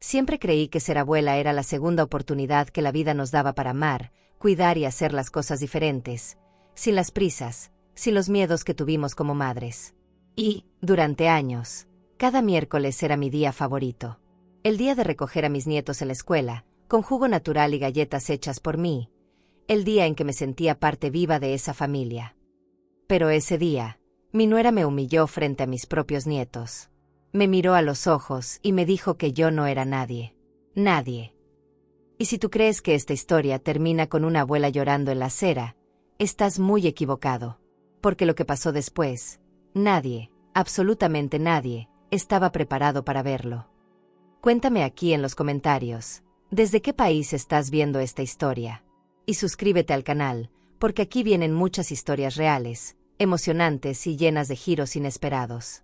Siempre creí que ser abuela era la segunda oportunidad que la vida nos daba para amar, cuidar y hacer las cosas diferentes, sin las prisas, sin los miedos que tuvimos como madres. Y, durante años, cada miércoles era mi día favorito. El día de recoger a mis nietos en la escuela, con jugo natural y galletas hechas por mí. El día en que me sentía parte viva de esa familia. Pero ese día, mi nuera me humilló frente a mis propios nietos. Me miró a los ojos y me dijo que yo no era nadie. Nadie. Y si tú crees que esta historia termina con una abuela llorando en la acera, estás muy equivocado. Porque lo que pasó después, nadie, absolutamente nadie, estaba preparado para verlo. Cuéntame aquí en los comentarios, ¿desde qué país estás viendo esta historia? Y suscríbete al canal, porque aquí vienen muchas historias reales, emocionantes y llenas de giros inesperados.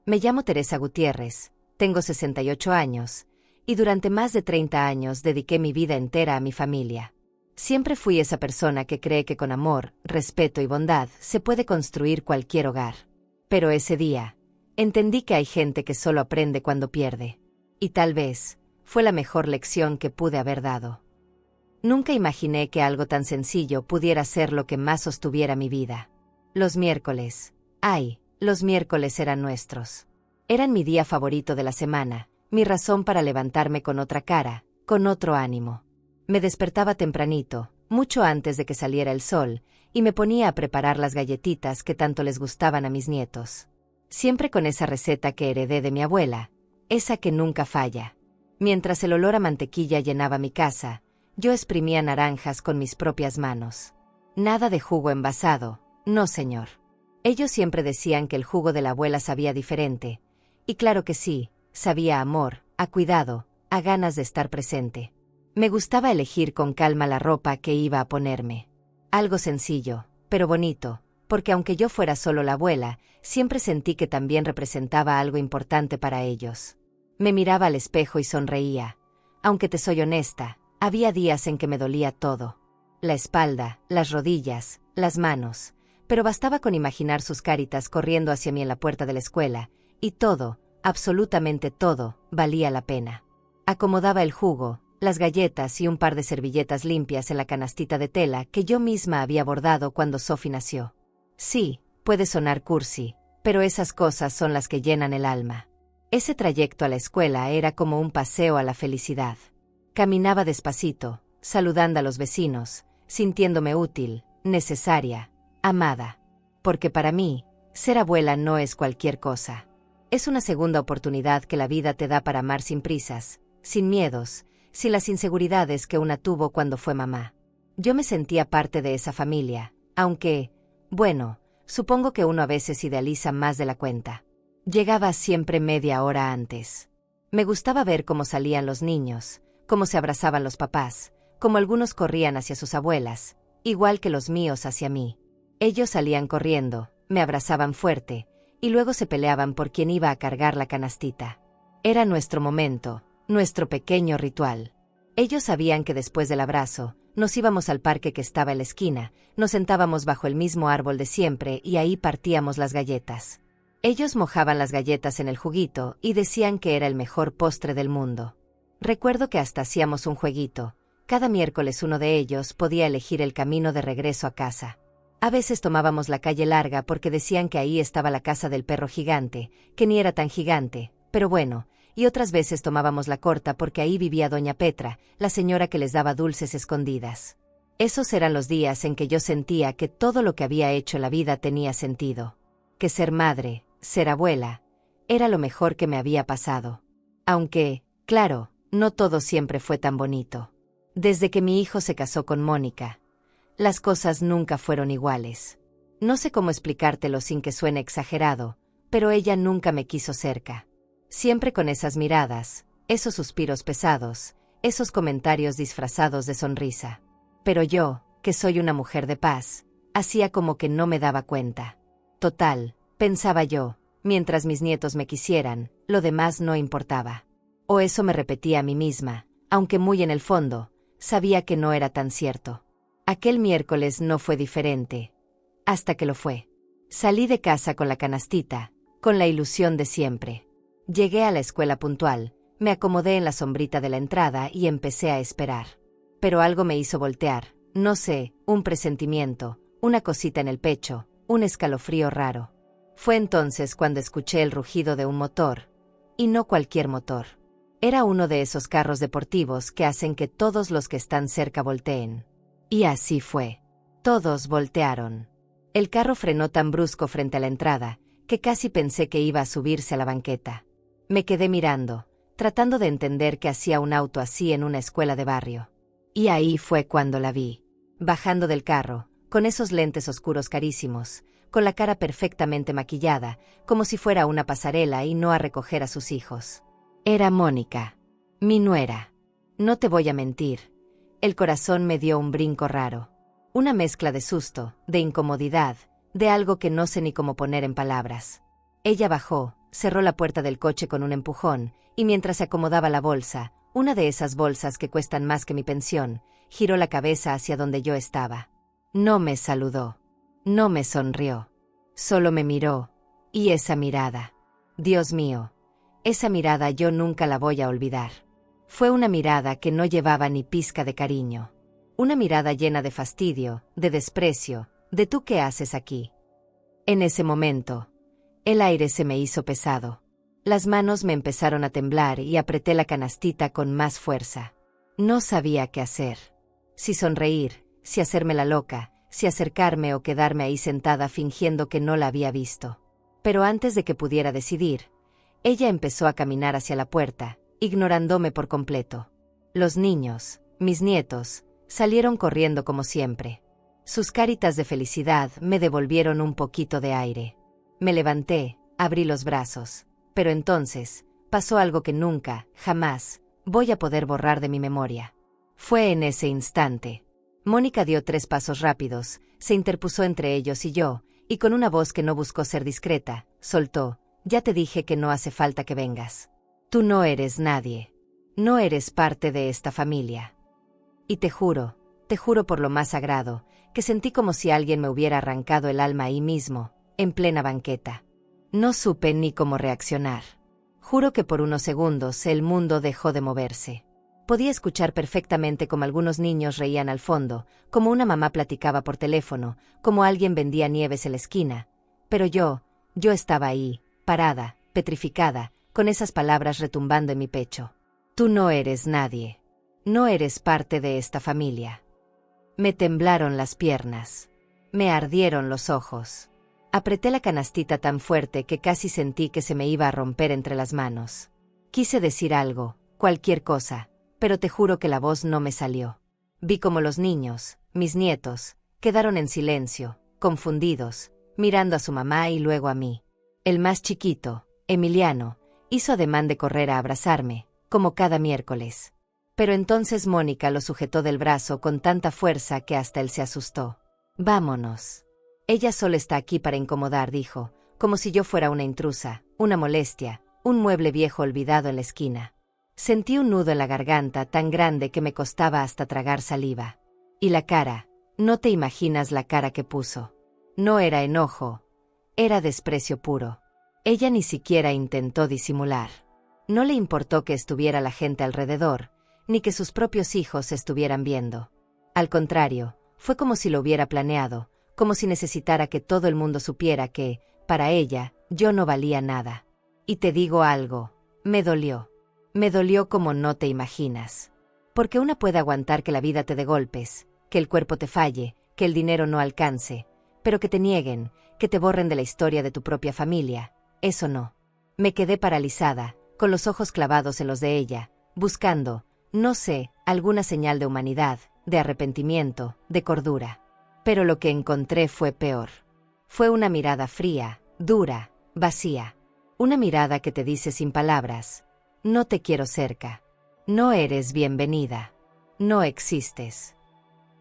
Me llamo Teresa Gutiérrez, tengo 68 años, y durante más de 30 años dediqué mi vida entera a mi familia. Siempre fui esa persona que cree que con amor, respeto y bondad se puede construir cualquier hogar. Pero ese día, entendí que hay gente que solo aprende cuando pierde. Y tal vez, fue la mejor lección que pude haber dado. Nunca imaginé que algo tan sencillo pudiera ser lo que más sostuviera mi vida. Los miércoles. Los miércoles eran nuestros. Eran mi día favorito de la semana, mi razón para levantarme con otra cara, con otro ánimo. Me despertaba tempranito, mucho antes de que saliera el sol, y me ponía a preparar las galletitas que tanto les gustaban a mis nietos. Siempre con esa receta que heredé de mi abuela, esa que nunca falla. Mientras el olor a mantequilla llenaba mi casa, yo exprimía naranjas con mis propias manos. Nada de jugo envasado, no señor. Ellos siempre decían que el jugo de la abuela sabía diferente. Y claro que sí, sabía a amor, a cuidado, a ganas de estar presente. Me gustaba elegir con calma la ropa que iba a ponerme. Algo sencillo, pero bonito, porque aunque yo fuera solo la abuela, siempre sentí que también representaba algo importante para ellos. Me miraba al espejo y sonreía. Aunque te soy honesta, había días en que me dolía todo. La espalda, las rodillas, las manos. Pero bastaba con imaginar sus caritas corriendo hacia mí en la puerta de la escuela, y todo, absolutamente todo, valía la pena. Acomodaba el jugo, las galletas y un par de servilletas limpias en la canastita de tela que yo misma había bordado cuando Sophie nació. Sí, puede sonar cursi, pero esas cosas son las que llenan el alma. Ese trayecto a la escuela era como un paseo a la felicidad. Caminaba despacito, saludando a los vecinos, sintiéndome útil, necesaria, amada. Porque para mí, ser abuela no es cualquier cosa. Es una segunda oportunidad que la vida te da para amar sin prisas, sin miedos, sin las inseguridades que una tuvo cuando fue mamá. Yo me sentía parte de esa familia, aunque, bueno, supongo que uno a veces idealiza más de la cuenta. Llegaba siempre media hora antes. Me gustaba ver cómo salían los niños, cómo se abrazaban los papás, cómo algunos corrían hacia sus abuelas, igual que los míos hacia mí. Ellos salían corriendo, me abrazaban fuerte, y luego se peleaban por quién iba a cargar la canastita. Era nuestro momento, nuestro pequeño ritual. Ellos sabían que después del abrazo, nos íbamos al parque que estaba en la esquina, nos sentábamos bajo el mismo árbol de siempre y ahí partíamos las galletas. Ellos mojaban las galletas en el juguito y decían que era el mejor postre del mundo. Recuerdo que hasta hacíamos un jueguito. Cada miércoles uno de ellos podía elegir el camino de regreso a casa. A veces tomábamos la calle larga porque decían que ahí estaba la casa del perro gigante, que ni era tan gigante, pero bueno, y otras veces tomábamos la corta porque ahí vivía doña Petra, la señora que les daba dulces escondidas. Esos eran los días en que yo sentía que todo lo que había hecho en la vida tenía sentido. Que ser madre, ser abuela, era lo mejor que me había pasado. Aunque, claro, no todo siempre fue tan bonito. Desde que mi hijo se casó con Mónica, las cosas nunca fueron iguales. No sé cómo explicártelo sin que suene exagerado, pero ella nunca me quiso cerca. Siempre con esas miradas, esos suspiros pesados, esos comentarios disfrazados de sonrisa. Pero yo, que soy una mujer de paz, hacía como que no me daba cuenta. Total, pensaba yo, mientras mis nietos me quisieran, lo demás no importaba. O eso me repetía a mí misma, aunque muy en el fondo, sabía que no era tan cierto. Aquel miércoles no fue diferente. Hasta que lo fue. Salí de casa con la canastita, con la ilusión de siempre. Llegué a la escuela puntual, Me acomodé en la sombrita de la entrada y empecé a esperar. Pero algo me hizo voltear, no sé, un presentimiento, una cosita en el pecho, un escalofrío raro. Fue entonces cuando escuché el rugido de un motor, y no cualquier motor. Era uno de esos carros deportivos que hacen que todos los que están cerca volteen. Y así fue. Todos voltearon. El carro frenó tan brusco frente a la entrada, que casi pensé que iba a subirse a la banqueta. Me quedé mirando, tratando de entender qué hacía un auto así en una escuela de barrio. Y ahí fue cuando la vi, bajando del carro, con esos lentes oscuros carísimos, con la cara perfectamente maquillada, como si fuera a una pasarela y no a recoger a sus hijos. Era Mónica, mi nuera. No te voy a mentir, el corazón me dio un brinco raro. Una mezcla de susto, de incomodidad, de algo que no sé ni cómo poner en palabras. Ella bajó, cerró la puerta del coche con un empujón, y mientras se acomodaba la bolsa, una de esas bolsas que cuestan más que mi pensión, giró la cabeza hacia donde yo estaba. No me saludó. No me sonrió. Solo me miró. Y esa mirada. Dios mío. Esa mirada yo nunca la voy a olvidar. Fue una mirada que no llevaba ni pizca de cariño. Una mirada llena de fastidio, de desprecio, de ¿tú qué haces aquí? En ese momento, el aire se me hizo pesado. Las manos me empezaron a temblar y apreté la canastita con más fuerza. No sabía qué hacer. Si sonreír, si hacerme la loca, si acercarme o quedarme ahí sentada fingiendo que no la había visto. Pero antes de que pudiera decidir, ella empezó a caminar hacia la puerta, ignorándome por completo. Los niños, mis nietos, salieron corriendo como siempre. Sus caritas de felicidad me devolvieron un poquito de aire. Me levanté, abrí los brazos. Pero entonces, pasó algo que nunca, jamás, voy a poder borrar de mi memoria. Fue en ese instante. Mónica dio 3 pasos rápidos, se interpuso entre ellos y yo, y con una voz que no buscó ser discreta, soltó: ya te dije que no hace falta que vengas. Tú no eres nadie. No eres parte de esta familia. Y te juro por lo más sagrado, que sentí como si alguien me hubiera arrancado el alma ahí mismo, en plena banqueta. No supe ni cómo reaccionar. Juro que por unos segundos el mundo dejó de moverse. Podía escuchar perfectamente como algunos niños reían al fondo, como una mamá platicaba por teléfono, como alguien vendía nieves en la esquina. Pero yo estaba ahí, parada, petrificada, con esas palabras retumbando en mi pecho. Tú no eres nadie. No eres parte de esta familia. Me temblaron las piernas. Me ardieron los ojos. Apreté la canastita tan fuerte que casi sentí que se me iba a romper entre las manos. Quise decir algo, cualquier cosa, pero te juro que la voz no me salió. Vi como los niños, mis nietos, quedaron en silencio, confundidos, mirando a su mamá y luego a mí. El más chiquito, Emiliano, hizo ademán de correr a abrazarme, como cada miércoles. Pero entonces Mónica lo sujetó del brazo con tanta fuerza que hasta él se asustó. Vámonos. Ella solo está aquí para incomodar, dijo, como si yo fuera una intrusa, una molestia, un mueble viejo olvidado en la esquina. Sentí un nudo en la garganta tan grande que me costaba hasta tragar saliva. Y la cara, no te imaginas la cara que puso. No era enojo, era desprecio puro. Ella ni siquiera intentó disimular. No le importó que estuviera la gente alrededor, ni que sus propios hijos estuvieran viendo. Al contrario, fue como si lo hubiera planeado, como si necesitara que todo el mundo supiera que, para ella, yo no valía nada. Y te digo algo, me dolió. Me dolió como no te imaginas. Porque una puede aguantar que la vida te dé golpes, que el cuerpo te falle, que el dinero no alcance, pero que te nieguen, que te borren de la historia de tu propia familia, eso no. Me quedé paralizada, con los ojos clavados en los de ella, buscando, no sé, alguna señal de humanidad, de arrepentimiento, de cordura. Pero lo que encontré fue peor. Fue una mirada fría, dura, vacía. Una mirada que te dice sin palabras: no te quiero cerca. No eres bienvenida. No existes.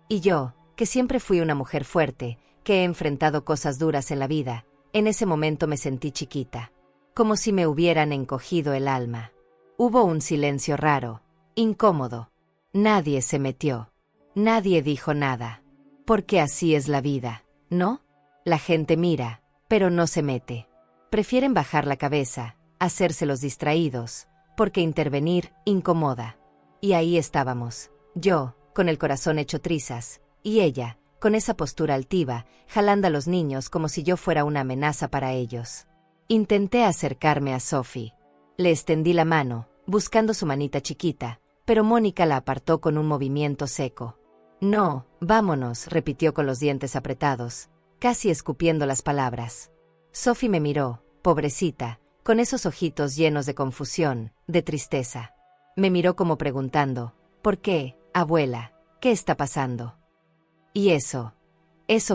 Y yo, que siempre fui una mujer fuerte, que he enfrentado cosas duras en la vida, en ese momento me sentí chiquita. Como si me hubieran encogido el alma. Hubo un silencio raro, incómodo. Nadie se metió. Nadie dijo nada. Porque así es la vida, ¿no? La gente mira, pero no se mete. Prefieren bajar la cabeza, hacerse los distraídos, porque intervenir incomoda. Y ahí estábamos, yo, con el corazón hecho trizas, y ella, con esa postura altiva, jalando a los niños como si yo fuera una amenaza para ellos. Intenté acercarme a Sophie. Le extendí la mano, buscando su manita chiquita, pero Mónica la apartó con un movimiento seco. No, vámonos, repitió con los dientes apretados, casi escupiendo las palabras. Sophie me miró, pobrecita, con esos ojitos llenos de confusión, de tristeza. Me miró como preguntando, ¿por qué, abuela? ¿Qué está pasando? Y eso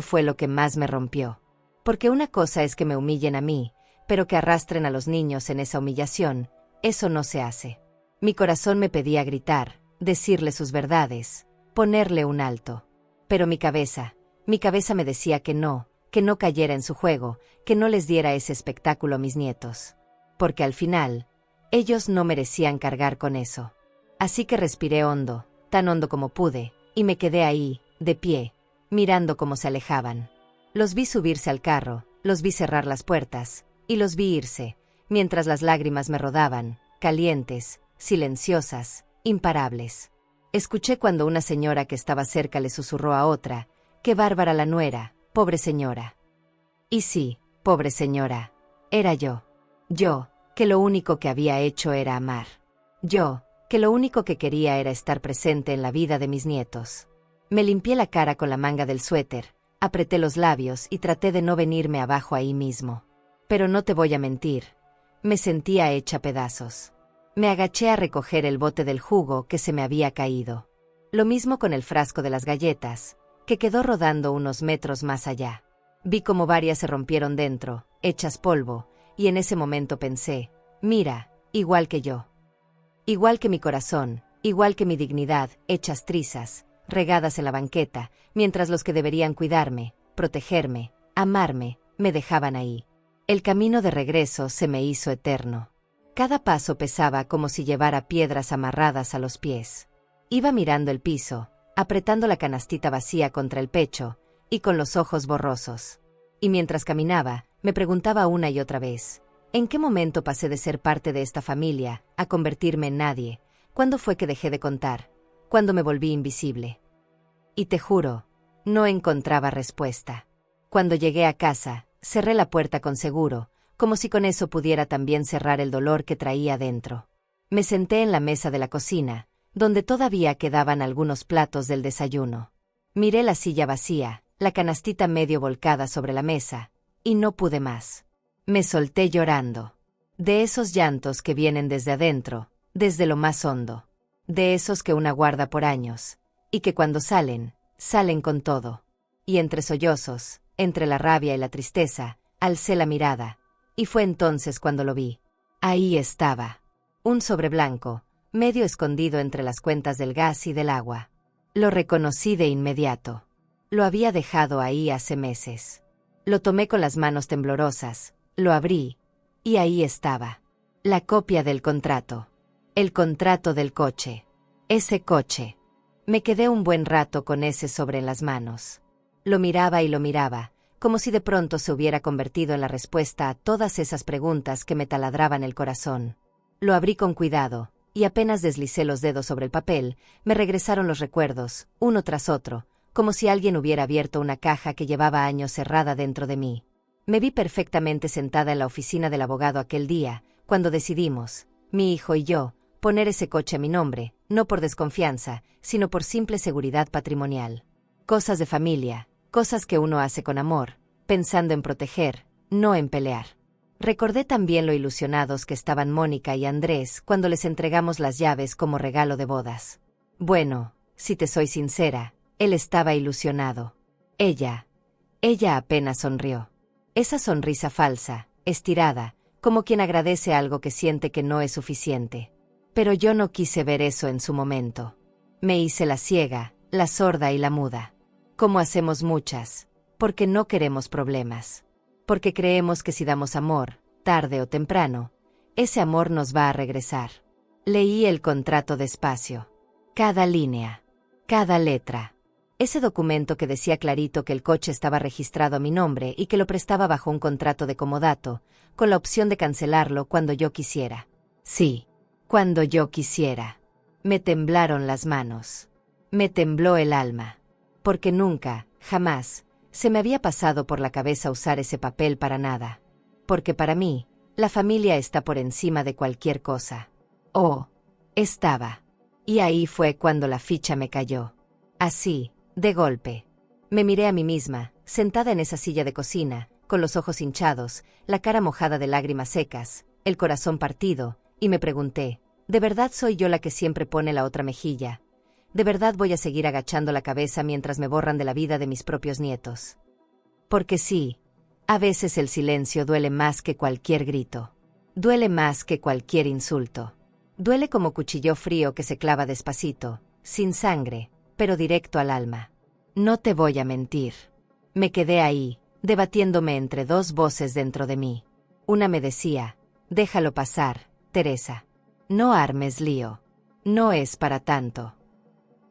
fue lo que más me rompió. Porque una cosa es que me humillen a mí, pero que arrastren a los niños en esa humillación, eso no se hace. Mi corazón me pedía gritar, decirle sus verdades, ponerle un alto. Pero mi cabeza me decía que no cayera en su juego, que no les diera ese espectáculo a mis nietos. Porque al final, ellos no merecían cargar con eso. Así que respiré hondo, tan hondo como pude, y me quedé ahí, de pie, mirando cómo se alejaban. Los vi subirse al carro, los vi cerrar las puertas, y los vi irse, mientras las lágrimas me rodaban, calientes, silenciosas, imparables. Escuché cuando una señora que estaba cerca le susurró a otra, «Qué bárbara la nuera, pobre señora». Y sí, pobre señora, era yo. Yo, que lo único que había hecho era amar. Yo, que lo único que quería era estar presente en la vida de mis nietos. Me limpié la cara con la manga del suéter, apreté los labios y traté de no venirme abajo ahí mismo. Pero no te voy a mentir, me sentía hecha pedazos. Me agaché a recoger el bote del jugo que se me había caído. Lo mismo con el frasco de las galletas, que quedó rodando unos metros más allá. Vi como varias se rompieron dentro, hechas polvo, y en ese momento pensé, mira, igual que yo. Igual que mi corazón, igual que mi dignidad, hechas trizas, regadas en la banqueta, mientras los que deberían cuidarme, protegerme, amarme, me dejaban ahí. El camino de regreso se me hizo eterno. Cada paso pesaba como si llevara piedras amarradas a los pies. Iba mirando el piso, apretando la canastita vacía contra el pecho, y con los ojos borrosos. Y mientras caminaba, me preguntaba una y otra vez, ¿en qué momento pasé de ser parte de esta familia a convertirme en nadie? ¿Cuándo fue que dejé de contar? ¿Cuándo me volví invisible? Y te juro, no encontraba respuesta. Cuando llegué a casa, cerré la puerta con seguro, como si con eso pudiera también cerrar el dolor que traía dentro. Me senté en la mesa de la cocina, donde todavía quedaban algunos platos del desayuno. Miré la silla vacía, la canastita medio volcada sobre la mesa, y no pude más. Me solté llorando. De esos llantos que vienen desde adentro, desde lo más hondo. De esos que una guarda por años, y que cuando salen con todo. Y entre sollozos, entre la rabia y la tristeza, alcé la mirada, y fue entonces cuando lo vi. Ahí estaba. Un sobre blanco, medio escondido entre las cuentas del gas y del agua. Lo reconocí de inmediato. Lo había dejado ahí hace meses. Lo tomé con las manos temblorosas, lo abrí, y ahí estaba. La copia del contrato. El contrato del coche. Ese coche. Me quedé un buen rato con ese sobre en las manos. Lo miraba y lo miraba, como si de pronto se hubiera convertido en la respuesta a todas esas preguntas que me taladraban el corazón. Lo abrí con cuidado, y apenas deslicé los dedos sobre el papel, me regresaron los recuerdos, uno tras otro, como si alguien hubiera abierto una caja que llevaba años cerrada dentro de mí. Me vi perfectamente sentada en la oficina del abogado aquel día, cuando decidimos, mi hijo y yo, poner ese coche a mi nombre, no por desconfianza, sino por simple seguridad patrimonial. Cosas de familia, cosas que uno hace con amor, pensando en proteger, no en pelear. Recordé también lo ilusionados que estaban Mónica y Andrés cuando les entregamos las llaves como regalo de bodas. Bueno, si te soy sincera, él estaba ilusionado. Ella apenas sonrió. Esa sonrisa falsa, estirada, como quien agradece algo que siente que no es suficiente. Pero yo no quise ver eso en su momento. Me hice la ciega, la sorda y la muda. Como hacemos muchas, porque no queremos problemas. Porque creemos que si damos amor, tarde o temprano, ese amor nos va a regresar. Leí el contrato despacio. Cada línea, cada letra. Ese documento que decía clarito que el coche estaba registrado a mi nombre y que lo prestaba bajo un contrato de comodato, con la opción de cancelarlo cuando yo quisiera. Sí, Cuando yo quisiera. Me temblaron las manos. Me tembló el alma. Porque nunca, jamás, se me había pasado por la cabeza usar ese papel para nada. Porque para mí, la familia está por encima de cualquier cosa. Oh, estaba. Y ahí fue cuando la ficha me cayó. Así, de golpe. Me miré a mí misma, sentada en esa silla de cocina, con los ojos hinchados, la cara mojada de lágrimas secas, el corazón partido, y me pregunté, ¿de verdad soy yo la que siempre pone la otra mejilla? ¿De verdad voy a seguir agachando la cabeza mientras me borran de la vida de mis propios nietos? Porque sí, a veces el silencio duele más que cualquier grito. Duele más que cualquier insulto. Duele como cuchillo frío que se clava despacito, sin sangre, pero directo al alma. No te voy a mentir. Me quedé ahí, debatiéndome entre dos voces dentro de mí. Una me decía, déjalo pasar, Teresa. No armes lío. No es para tanto.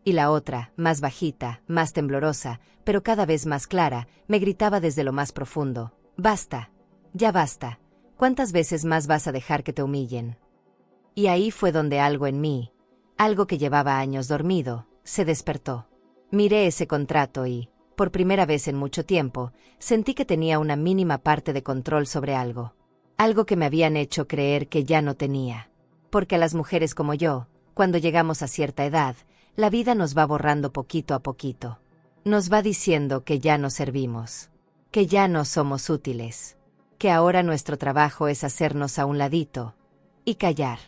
Y la otra, más bajita, más temblorosa, pero cada vez más clara, me gritaba desde lo más profundo, basta, ya basta, ¿cuántas veces más vas a dejar que te humillen? Y ahí fue donde algo en mí, algo que llevaba años dormido, se despertó. Miré ese contrato y, por primera vez en mucho tiempo, sentí que tenía una mínima parte de control sobre algo. Algo que me habían hecho creer que ya no tenía. Porque a las mujeres como yo, cuando llegamos a cierta edad, la vida nos va borrando poquito a poquito. Nos va diciendo que ya no servimos, que ya no somos útiles, que ahora nuestro trabajo es hacernos a un ladito y callar.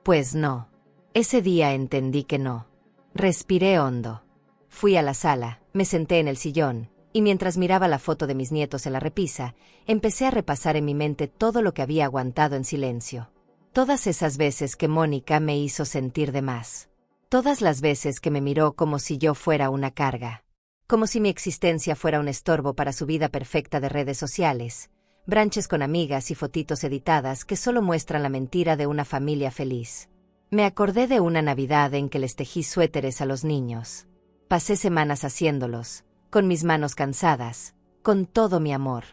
Pues no. Ese día entendí que no. Respiré hondo. Fui a la sala, me senté en el sillón, y mientras miraba la foto de mis nietos en la repisa, empecé a repasar en mi mente todo lo que había aguantado en silencio. Todas esas veces que Mónica me hizo sentir de más. Todas las veces que me miró como si yo fuera una carga. Como si mi existencia fuera un estorbo para su vida perfecta de redes sociales. Branches con amigas y fotitos editadas que solo muestran la mentira de una familia feliz. Me acordé de una Navidad en que les tejí suéteres a los niños. Pasé semanas haciéndolos, con mis manos cansadas, con todo mi amor.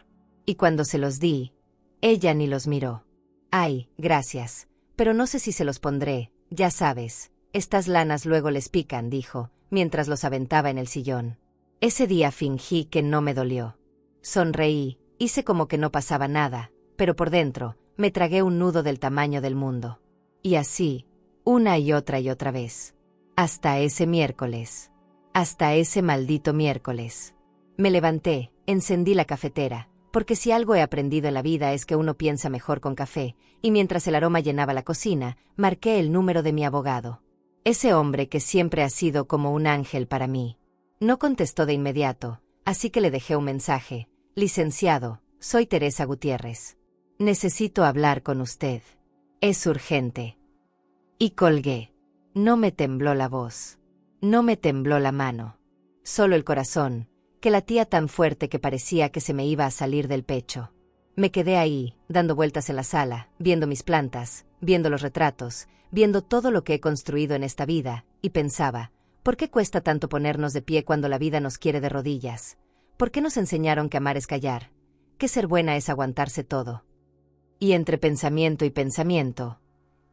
Y cuando se los di, ella ni los miró. Ay, gracias, pero no sé si se los pondré, ya sabes, estas lanas luego les pican, dijo, mientras los aventaba en el sillón. Ese día fingí que no me dolió. Sonreí, hice como que no pasaba nada, pero por dentro, me tragué un nudo del tamaño del mundo. Y así, una y otra vez. Hasta ese miércoles. Hasta ese maldito miércoles. Me levanté, encendí la cafetera, porque si algo he aprendido en la vida es que uno piensa mejor con café, y mientras el aroma llenaba la cocina, marqué el número de mi abogado. Ese hombre que siempre ha sido como un ángel para mí. No contestó de inmediato, así que le dejé un mensaje. Licenciado, soy Teresa Gutiérrez. Necesito hablar con usted. Es urgente. Y colgué. No me tembló la voz. No me tembló la mano. Solo el corazón, que latía tan fuerte que parecía que se me iba a salir del pecho. Me quedé ahí, dando vueltas en la sala, viendo mis plantas, viendo los retratos, viendo todo lo que he construido en esta vida, y pensaba, ¿por qué cuesta tanto ponernos de pie cuando la vida nos quiere de rodillas? ¿Por qué nos enseñaron que amar es callar? Que ser buena es aguantarse todo. Y entre pensamiento y pensamiento,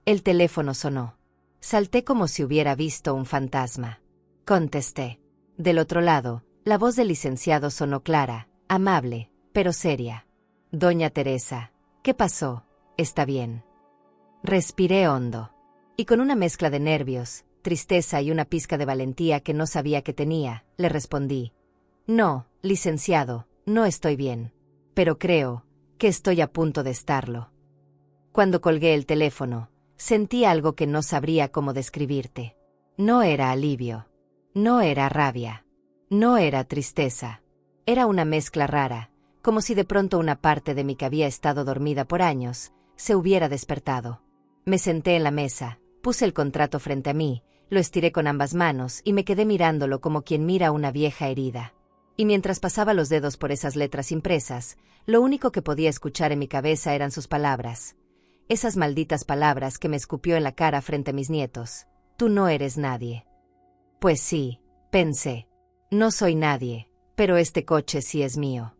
el teléfono sonó. Salté como si hubiera visto un fantasma. Contesté. Del otro lado, la voz del licenciado sonó clara, amable, pero seria. Doña Teresa, ¿qué pasó? ¿Está bien? Respiré hondo. Y con una mezcla de nervios, tristeza y una pizca de valentía que no sabía que tenía, le respondí. No, licenciado, no estoy bien. Pero creo que estoy a punto de estarlo. Cuando colgué el teléfono, sentí algo que no sabría cómo describirte. No era alivio. No era rabia. No era tristeza. Era una mezcla rara, como si de pronto una parte de mí que había estado dormida por años, se hubiera despertado. Me senté en la mesa, puse el contrato frente a mí, lo estiré con ambas manos y me quedé mirándolo como quien mira una vieja herida. Y mientras pasaba los dedos por esas letras impresas, lo único que podía escuchar en mi cabeza eran sus palabras. Esas malditas palabras que me escupió en la cara frente a mis nietos. Tú no eres nadie. Pues sí, pensé. No soy nadie, pero este coche sí es mío.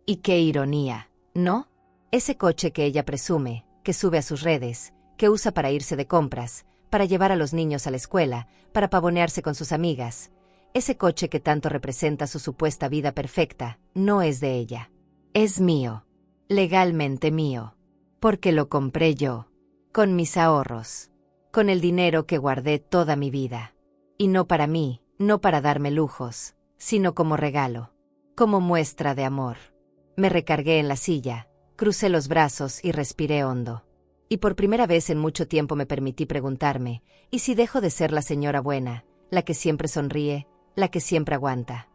Y qué ironía, ¿no? Ese coche que ella presume, que sube a sus redes, que usa para irse de compras, para llevar a los niños a la escuela, para pavonearse con sus amigas. Ese coche que tanto representa su supuesta vida perfecta, no es de ella. Es mío. Legalmente mío. Porque lo compré yo. Con mis ahorros. Con el dinero que guardé toda mi vida. Y no para mí, no para darme lujos, sino como regalo. Como muestra de amor. Me recargué en la silla, crucé los brazos y respiré hondo. Y por primera vez en mucho tiempo me permití preguntarme, ¿y si dejo de ser la señora buena, la que siempre sonríe, la que siempre aguanta?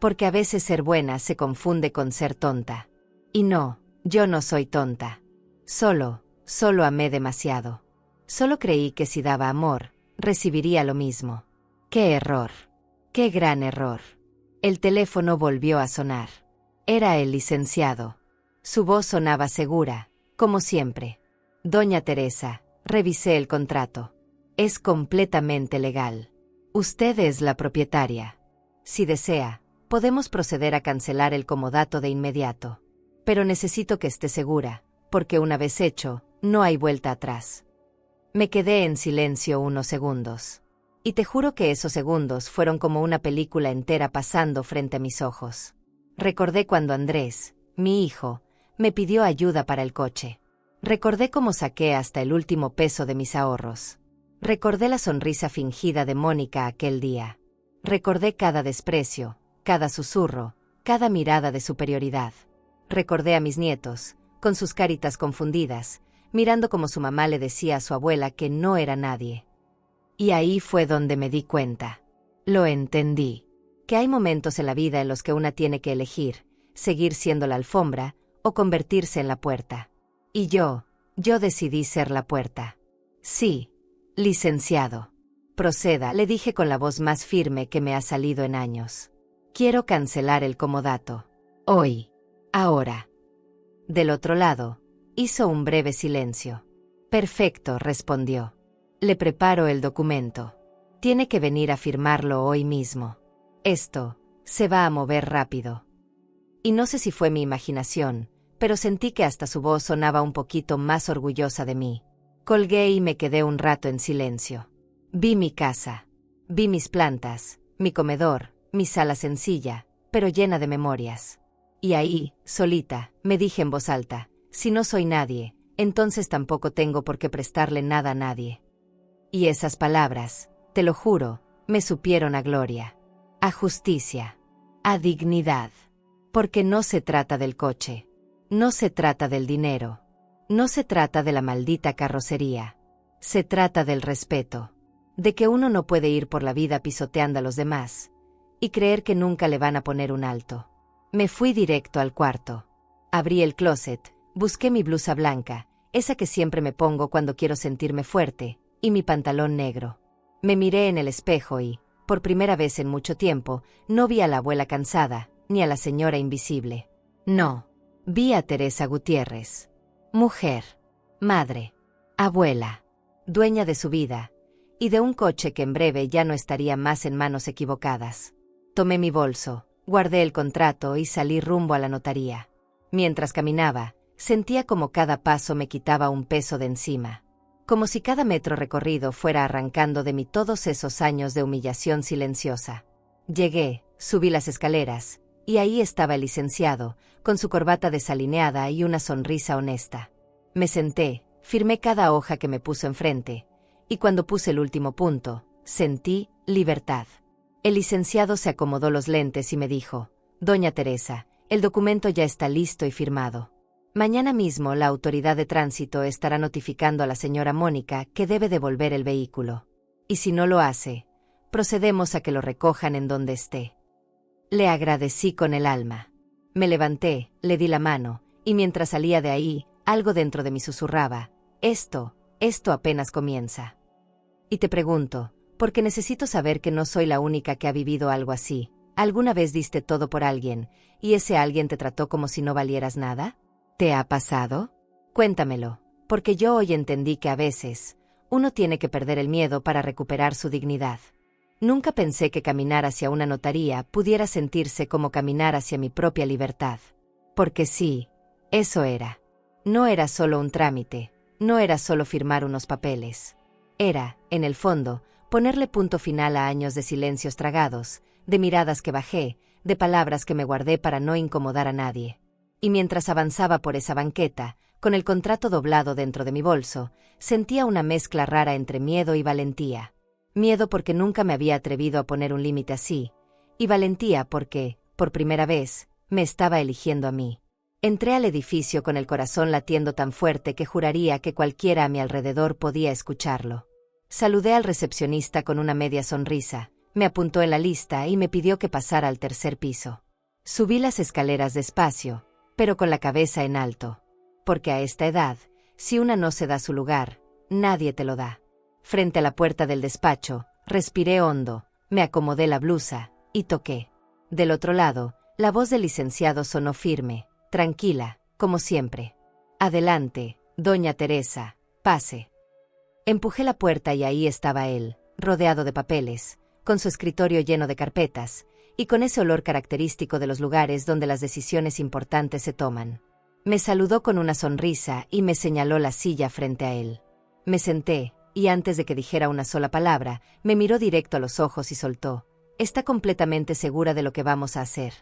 Porque a veces ser buena se confunde con ser tonta. Y no, yo no soy tonta. Solo amé demasiado. Solo creí que si daba amor, recibiría lo mismo. ¡Qué error! ¡Qué gran error! El teléfono volvió a sonar. Era el licenciado. Su voz sonaba segura, como siempre. Doña Teresa, revisé el contrato. Es completamente legal. Usted es la propietaria. Si desea, podemos proceder a cancelar el comodato de inmediato. Pero necesito que esté segura, porque una vez hecho, no hay vuelta atrás. Me quedé en silencio unos segundos. Y te juro que esos segundos fueron como una película entera pasando frente a mis ojos. Recordé cuando Andrés, mi hijo, me pidió ayuda para el coche. Recordé cómo saqué hasta el último peso de mis ahorros. Recordé la sonrisa fingida de Mónica aquel día. Recordé cada desprecio, cada susurro, cada mirada de superioridad. Recordé a mis nietos, con sus caritas confundidas, mirando como su mamá le decía a su abuela que no era nadie. Y ahí fue donde me di cuenta. Lo entendí. Que hay momentos en la vida en los que una tiene que elegir, seguir siendo la alfombra o convertirse en la puerta. Y yo decidí ser la puerta. Sí, licenciado. Proceda, le dije con la voz más firme que me ha salido en años. Quiero cancelar el comodato. Hoy. Ahora. Del otro lado, hizo un breve silencio. Perfecto, respondió. Le preparo el documento. Tiene que venir a firmarlo hoy mismo. Esto se va a mover rápido. Y no sé si fue mi imaginación, pero sentí que hasta su voz sonaba un poquito más orgullosa de mí. Colgué y me quedé un rato en silencio. Vi mi casa. Vi mis plantas, mi comedor, mi sala sencilla, pero llena de memorias. Y ahí, solita, me dije en voz alta, si no soy nadie, entonces tampoco tengo por qué prestarle nada a nadie. Y esas palabras, te lo juro, me supieron a gloria, a justicia, a dignidad. Porque no se trata del coche, no se trata del dinero, no se trata de la maldita carrocería, se trata del respeto, de que uno no puede ir por la vida pisoteando a los demás, y creer que nunca le van a poner un alto. Me fui directo al cuarto. Abrí el closet, busqué mi blusa blanca, esa que siempre me pongo cuando quiero sentirme fuerte, y mi pantalón negro. Me miré en el espejo y, por primera vez en mucho tiempo, no vi a la abuela cansada, ni a la señora invisible. No, vi a Teresa Gutiérrez. Mujer, madre, abuela, dueña de su vida, y de un coche que en breve ya no estaría más en manos equivocadas. Tomé mi bolso, guardé el contrato y salí rumbo a la notaría. Mientras caminaba, sentía como cada paso me quitaba un peso de encima. Como si cada metro recorrido fuera arrancando de mí todos esos años de humillación silenciosa. Llegué, subí las escaleras, y ahí estaba el licenciado, con su corbata desalineada y una sonrisa honesta. Me senté, firmé cada hoja que me puso enfrente, y cuando puse el último punto, sentí libertad. El licenciado se acomodó los lentes y me dijo, «Doña Teresa, el documento ya está listo y firmado. Mañana mismo la autoridad de tránsito estará notificando a la señora Mónica que debe devolver el vehículo. Y si no lo hace, procedemos a que lo recojan en donde esté». Le agradecí con el alma. Me levanté, le di la mano, y mientras salía de ahí, algo dentro de mí susurraba, esto apenas comienza. Y te pregunto, porque necesito saber que no soy la única que ha vivido algo así. ¿Alguna vez diste todo por alguien, y ese alguien te trató como si no valieras nada? ¿Te ha pasado? Cuéntamelo, porque yo hoy entendí que a veces, uno tiene que perder el miedo para recuperar su dignidad. Nunca pensé que caminar hacia una notaría pudiera sentirse como caminar hacia mi propia libertad. Porque sí, eso era. No era solo un trámite, no era solo firmar unos papeles. Era, en el fondo, ponerle punto final a años de silencios tragados, de miradas que bajé, de palabras que me guardé para no incomodar a nadie. Y mientras avanzaba por esa banqueta, con el contrato doblado dentro de mi bolso, sentía una mezcla rara entre miedo y valentía. Miedo porque nunca me había atrevido a poner un límite así, y valentía porque, por primera vez, me estaba eligiendo a mí. Entré al edificio con el corazón latiendo tan fuerte que juraría que cualquiera a mi alrededor podía escucharlo. Saludé al recepcionista con una media sonrisa, me apuntó en la lista y me pidió que pasara al tercer piso. Subí las escaleras despacio, pero con la cabeza en alto. Porque a esta edad, si una no se da su lugar, nadie te lo da. Frente a la puerta del despacho, respiré hondo, me acomodé la blusa, y toqué. Del otro lado, la voz del licenciado sonó firme, tranquila, como siempre. Adelante, doña Teresa, pase. Empujé la puerta y ahí estaba él, rodeado de papeles, con su escritorio lleno de carpetas, y con ese olor característico de los lugares donde las decisiones importantes se toman. Me saludó con una sonrisa y me señaló la silla frente a él. Me senté, y antes de que dijera una sola palabra, me miró directo a los ojos y soltó: «¿Está completamente segura de lo que vamos a hacer?».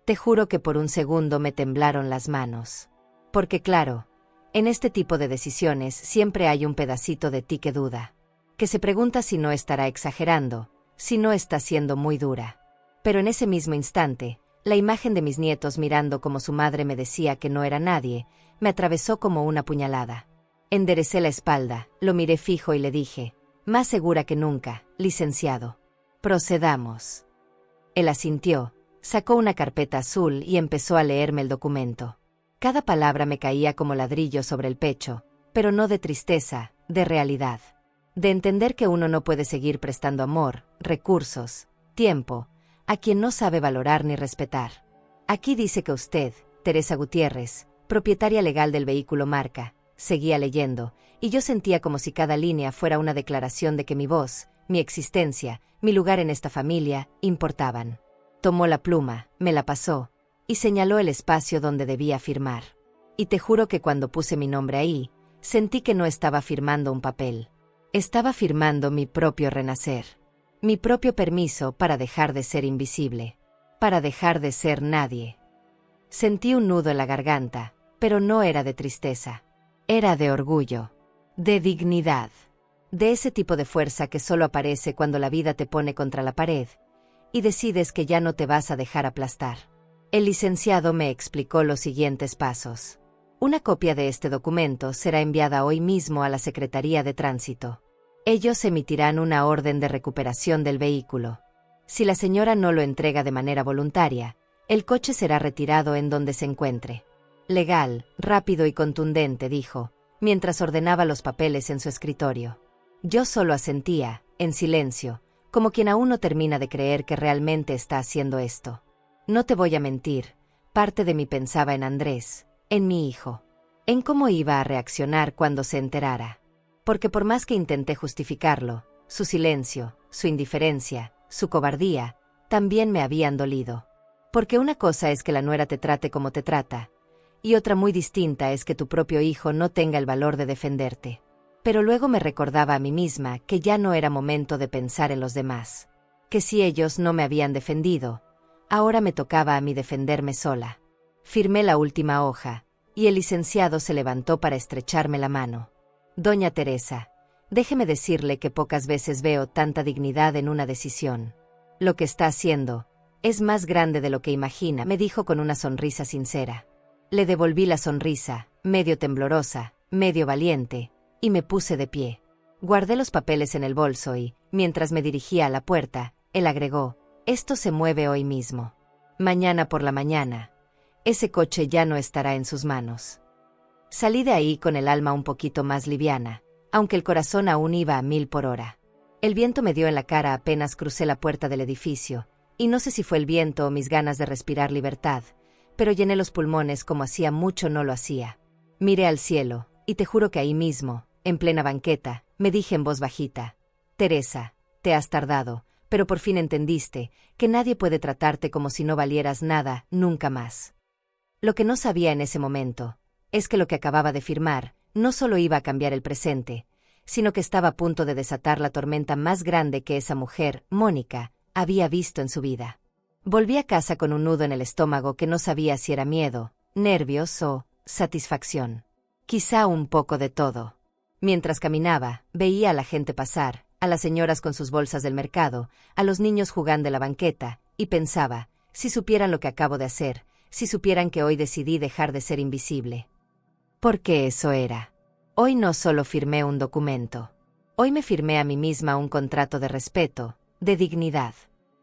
Te juro que por un segundo me temblaron las manos. Porque claro, en este tipo de decisiones siempre hay un pedacito de ti que duda, que se pregunta si no estará exagerando, si no está siendo muy dura. Pero en ese mismo instante, la imagen de mis nietos mirando como su madre me decía que no era nadie, me atravesó como una puñalada. Enderecé la espalda, lo miré fijo y le dije: «Más segura que nunca, licenciado. Procedamos». Él asintió, sacó una carpeta azul y empezó a leerme el documento. Cada palabra me caía como ladrillo sobre el pecho, pero no de tristeza, de realidad. De entender que uno no puede seguir prestando amor, recursos, tiempo, a quien no sabe valorar ni respetar. Aquí dice que usted, Teresa Gutiérrez, propietaria legal del vehículo marca, seguía leyendo, y yo sentía como si cada línea fuera una declaración de que mi voz, mi existencia, mi lugar en esta familia, importaban. Tomó la pluma, me la pasó, y señaló el espacio donde debía firmar. Y te juro que cuando puse mi nombre ahí, sentí que no estaba firmando un papel. Estaba firmando mi propio renacer. Mi propio permiso para dejar de ser invisible. Para dejar de ser nadie. Sentí un nudo en la garganta, pero no era de tristeza. Era de orgullo. De dignidad. De ese tipo de fuerza que solo aparece cuando la vida te pone contra la pared y decides que ya no te vas a dejar aplastar. El licenciado me explicó los siguientes pasos. Una copia de este documento será enviada hoy mismo a la Secretaría de Tránsito. Ellos emitirán una orden de recuperación del vehículo. Si la señora no lo entrega de manera voluntaria, el coche será retirado en donde se encuentre. Legal, rápido y contundente, dijo, mientras ordenaba los papeles en su escritorio. Yo solo asentía, en silencio, como quien aún no termina de creer que realmente está haciendo esto. No te voy a mentir, parte de mí pensaba en Andrés, en mi hijo, en cómo iba a reaccionar cuando se enterara. Porque por más que intenté justificarlo, su silencio, su indiferencia, su cobardía, también me habían dolido. Porque una cosa es que la nuera te trate como te trata, y otra muy distinta es que tu propio hijo no tenga el valor de defenderte. Pero luego me recordaba a mí misma que ya no era momento de pensar en los demás. Que si ellos no me habían defendido, ahora me tocaba a mí defenderme sola. Firmé la última hoja, y el licenciado se levantó para estrecharme la mano. Doña Teresa, déjeme decirle que pocas veces veo tanta dignidad en una decisión. Lo que está haciendo es más grande de lo que imagina, me dijo con una sonrisa sincera. Le devolví la sonrisa, medio temblorosa, medio valiente, y me puse de pie. Guardé los papeles en el bolso y, mientras me dirigía a la puerta, él agregó: «Esto se mueve hoy mismo. Mañana por la mañana, ese coche ya no estará en sus manos». Salí de ahí con el alma un poquito más liviana, aunque el corazón aún iba a 1000 por hora. El viento me dio en la cara apenas crucé la puerta del edificio, y no sé si fue el viento o mis ganas de respirar libertad, pero llené los pulmones como hacía mucho no lo hacía. Miré al cielo, y te juro que ahí mismo, en plena banqueta, me dije en voz bajita: «Teresa, te has tardado, pero por fin entendiste que nadie puede tratarte como si no valieras nada, nunca más». Lo que no sabía en ese momento es que lo que acababa de firmar no solo iba a cambiar el presente, sino que estaba a punto de desatar la tormenta más grande que esa mujer, Mónica, había visto en su vida. Volví a casa con un nudo en el estómago que no sabía si era miedo, nervios o satisfacción. Quizá un poco de todo. Mientras caminaba, veía a la gente pasar, a las señoras con sus bolsas del mercado, a los niños jugando en la banqueta, y pensaba, si supieran lo que acabo de hacer, si supieran que hoy decidí dejar de ser invisible. Porque eso era. Hoy no solo firmé un documento. Hoy me firmé a mí misma un contrato de respeto, de dignidad.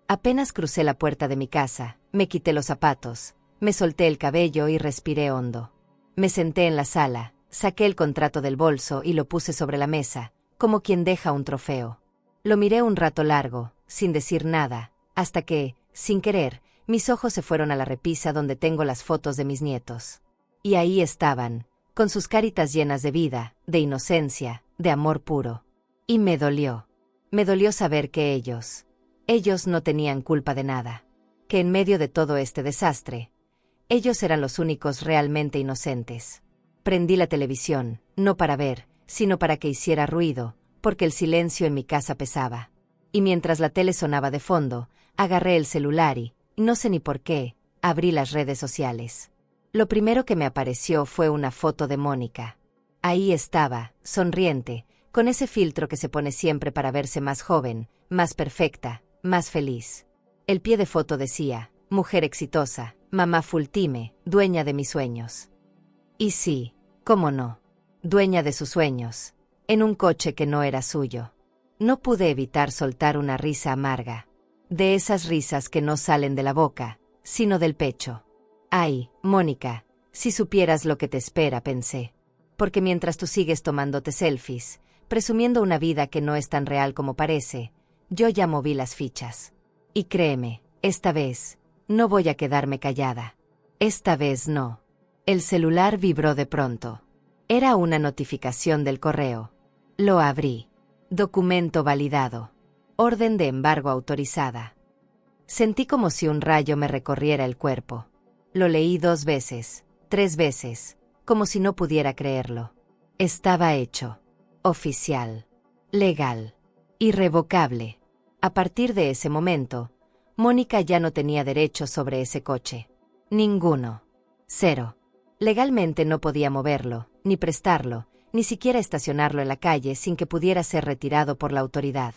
Apenas crucé la puerta de mi casa, me quité los zapatos, me solté el cabello y respiré hondo. Me senté en la sala, saqué el contrato del bolso y lo puse sobre la mesa, como quien deja un trofeo. Lo miré un rato largo, sin decir nada, hasta que, sin querer, mis ojos se fueron a la repisa donde tengo las fotos de mis nietos. Y ahí estaban, con sus caritas llenas de vida, de inocencia, de amor puro. Y me dolió. Me dolió saber que ellos no tenían culpa de nada. Que en medio de todo este desastre, ellos eran los únicos realmente inocentes. Prendí la televisión, no para ver, sino para que hiciera ruido, porque el silencio en mi casa pesaba. Y mientras la tele sonaba de fondo, agarré el celular y, no sé ni por qué, abrí las redes sociales. Lo primero que me apareció fue una foto de Mónica. Ahí estaba, sonriente, con ese filtro que se pone siempre para verse más joven, más perfecta, más feliz. El pie de foto decía, mujer exitosa, mamá full time, dueña de mis sueños. Y sí, cómo no, dueña de sus sueños, en un coche que no era suyo. No pude evitar soltar una risa amarga. De esas risas que no salen de la boca, sino del pecho. Ay, Mónica, si supieras lo que te espera, pensé. Porque mientras tú sigues tomándote selfies, presumiendo una vida que no es tan real como parece, yo ya moví las fichas. Y créeme, esta vez, no voy a quedarme callada. Esta vez no. El celular vibró de pronto. Era una notificación del correo. Lo abrí. Documento validado. Orden de embargo autorizada. Sentí como si un rayo me recorriera el cuerpo. Lo leí 2 veces, 3 veces, como si no pudiera creerlo. Estaba hecho. Oficial. Legal. Irrevocable. A partir de ese momento, Mónica ya no tenía derecho sobre ese coche. Ninguno. 0. Legalmente no podía moverlo, ni prestarlo, ni siquiera estacionarlo en la calle sin que pudiera ser retirado por la autoridad.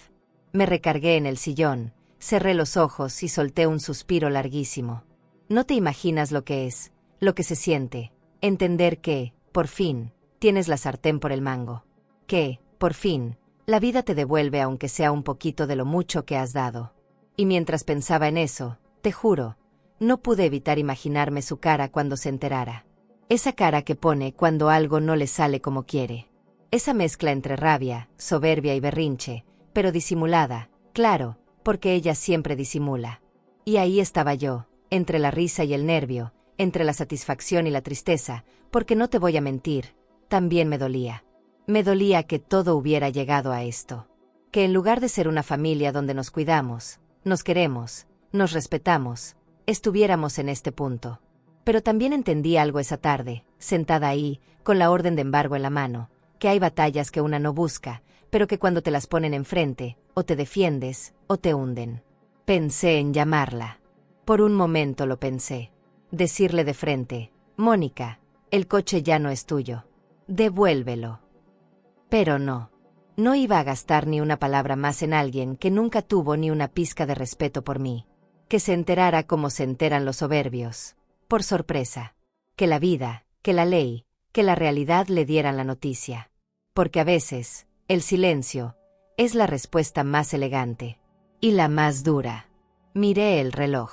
Me recargué en el sillón, cerré los ojos y solté un suspiro larguísimo. No te imaginas lo que es, lo que se siente, entender que, por fin, tienes la sartén por el mango. Que, por fin, la vida te devuelve aunque sea un poquito de lo mucho que has dado. Y mientras pensaba en eso, te juro, no pude evitar imaginarme su cara cuando se enterara. Esa cara que pone cuando algo no le sale como quiere. Esa mezcla entre rabia, soberbia y berrinche, pero disimulada, claro, porque ella siempre disimula. Y ahí estaba yo, entre la risa y el nervio, entre la satisfacción y la tristeza, porque no te voy a mentir, también me dolía. Me dolía que todo hubiera llegado a esto. Que en lugar de ser una familia donde nos cuidamos, nos queremos, nos respetamos, estuviéramos en este punto. Pero también entendí algo esa tarde, sentada ahí, con la orden de embargo en la mano, que hay batallas que una no busca, pero que cuando te las ponen enfrente, o te defiendes, o te hunden. Pensé en llamarla. Por un momento lo pensé. Decirle de frente, Mónica, el coche ya no es tuyo. Devuélvelo. Pero no. No iba a gastar ni una palabra más en alguien que nunca tuvo ni una pizca de respeto por mí. Que se enterara como se enteran los soberbios. Por sorpresa. Que la vida, que la ley, que la realidad le dieran la noticia. Porque a veces, el silencio, es la respuesta más elegante. Y la más dura. Miré el reloj.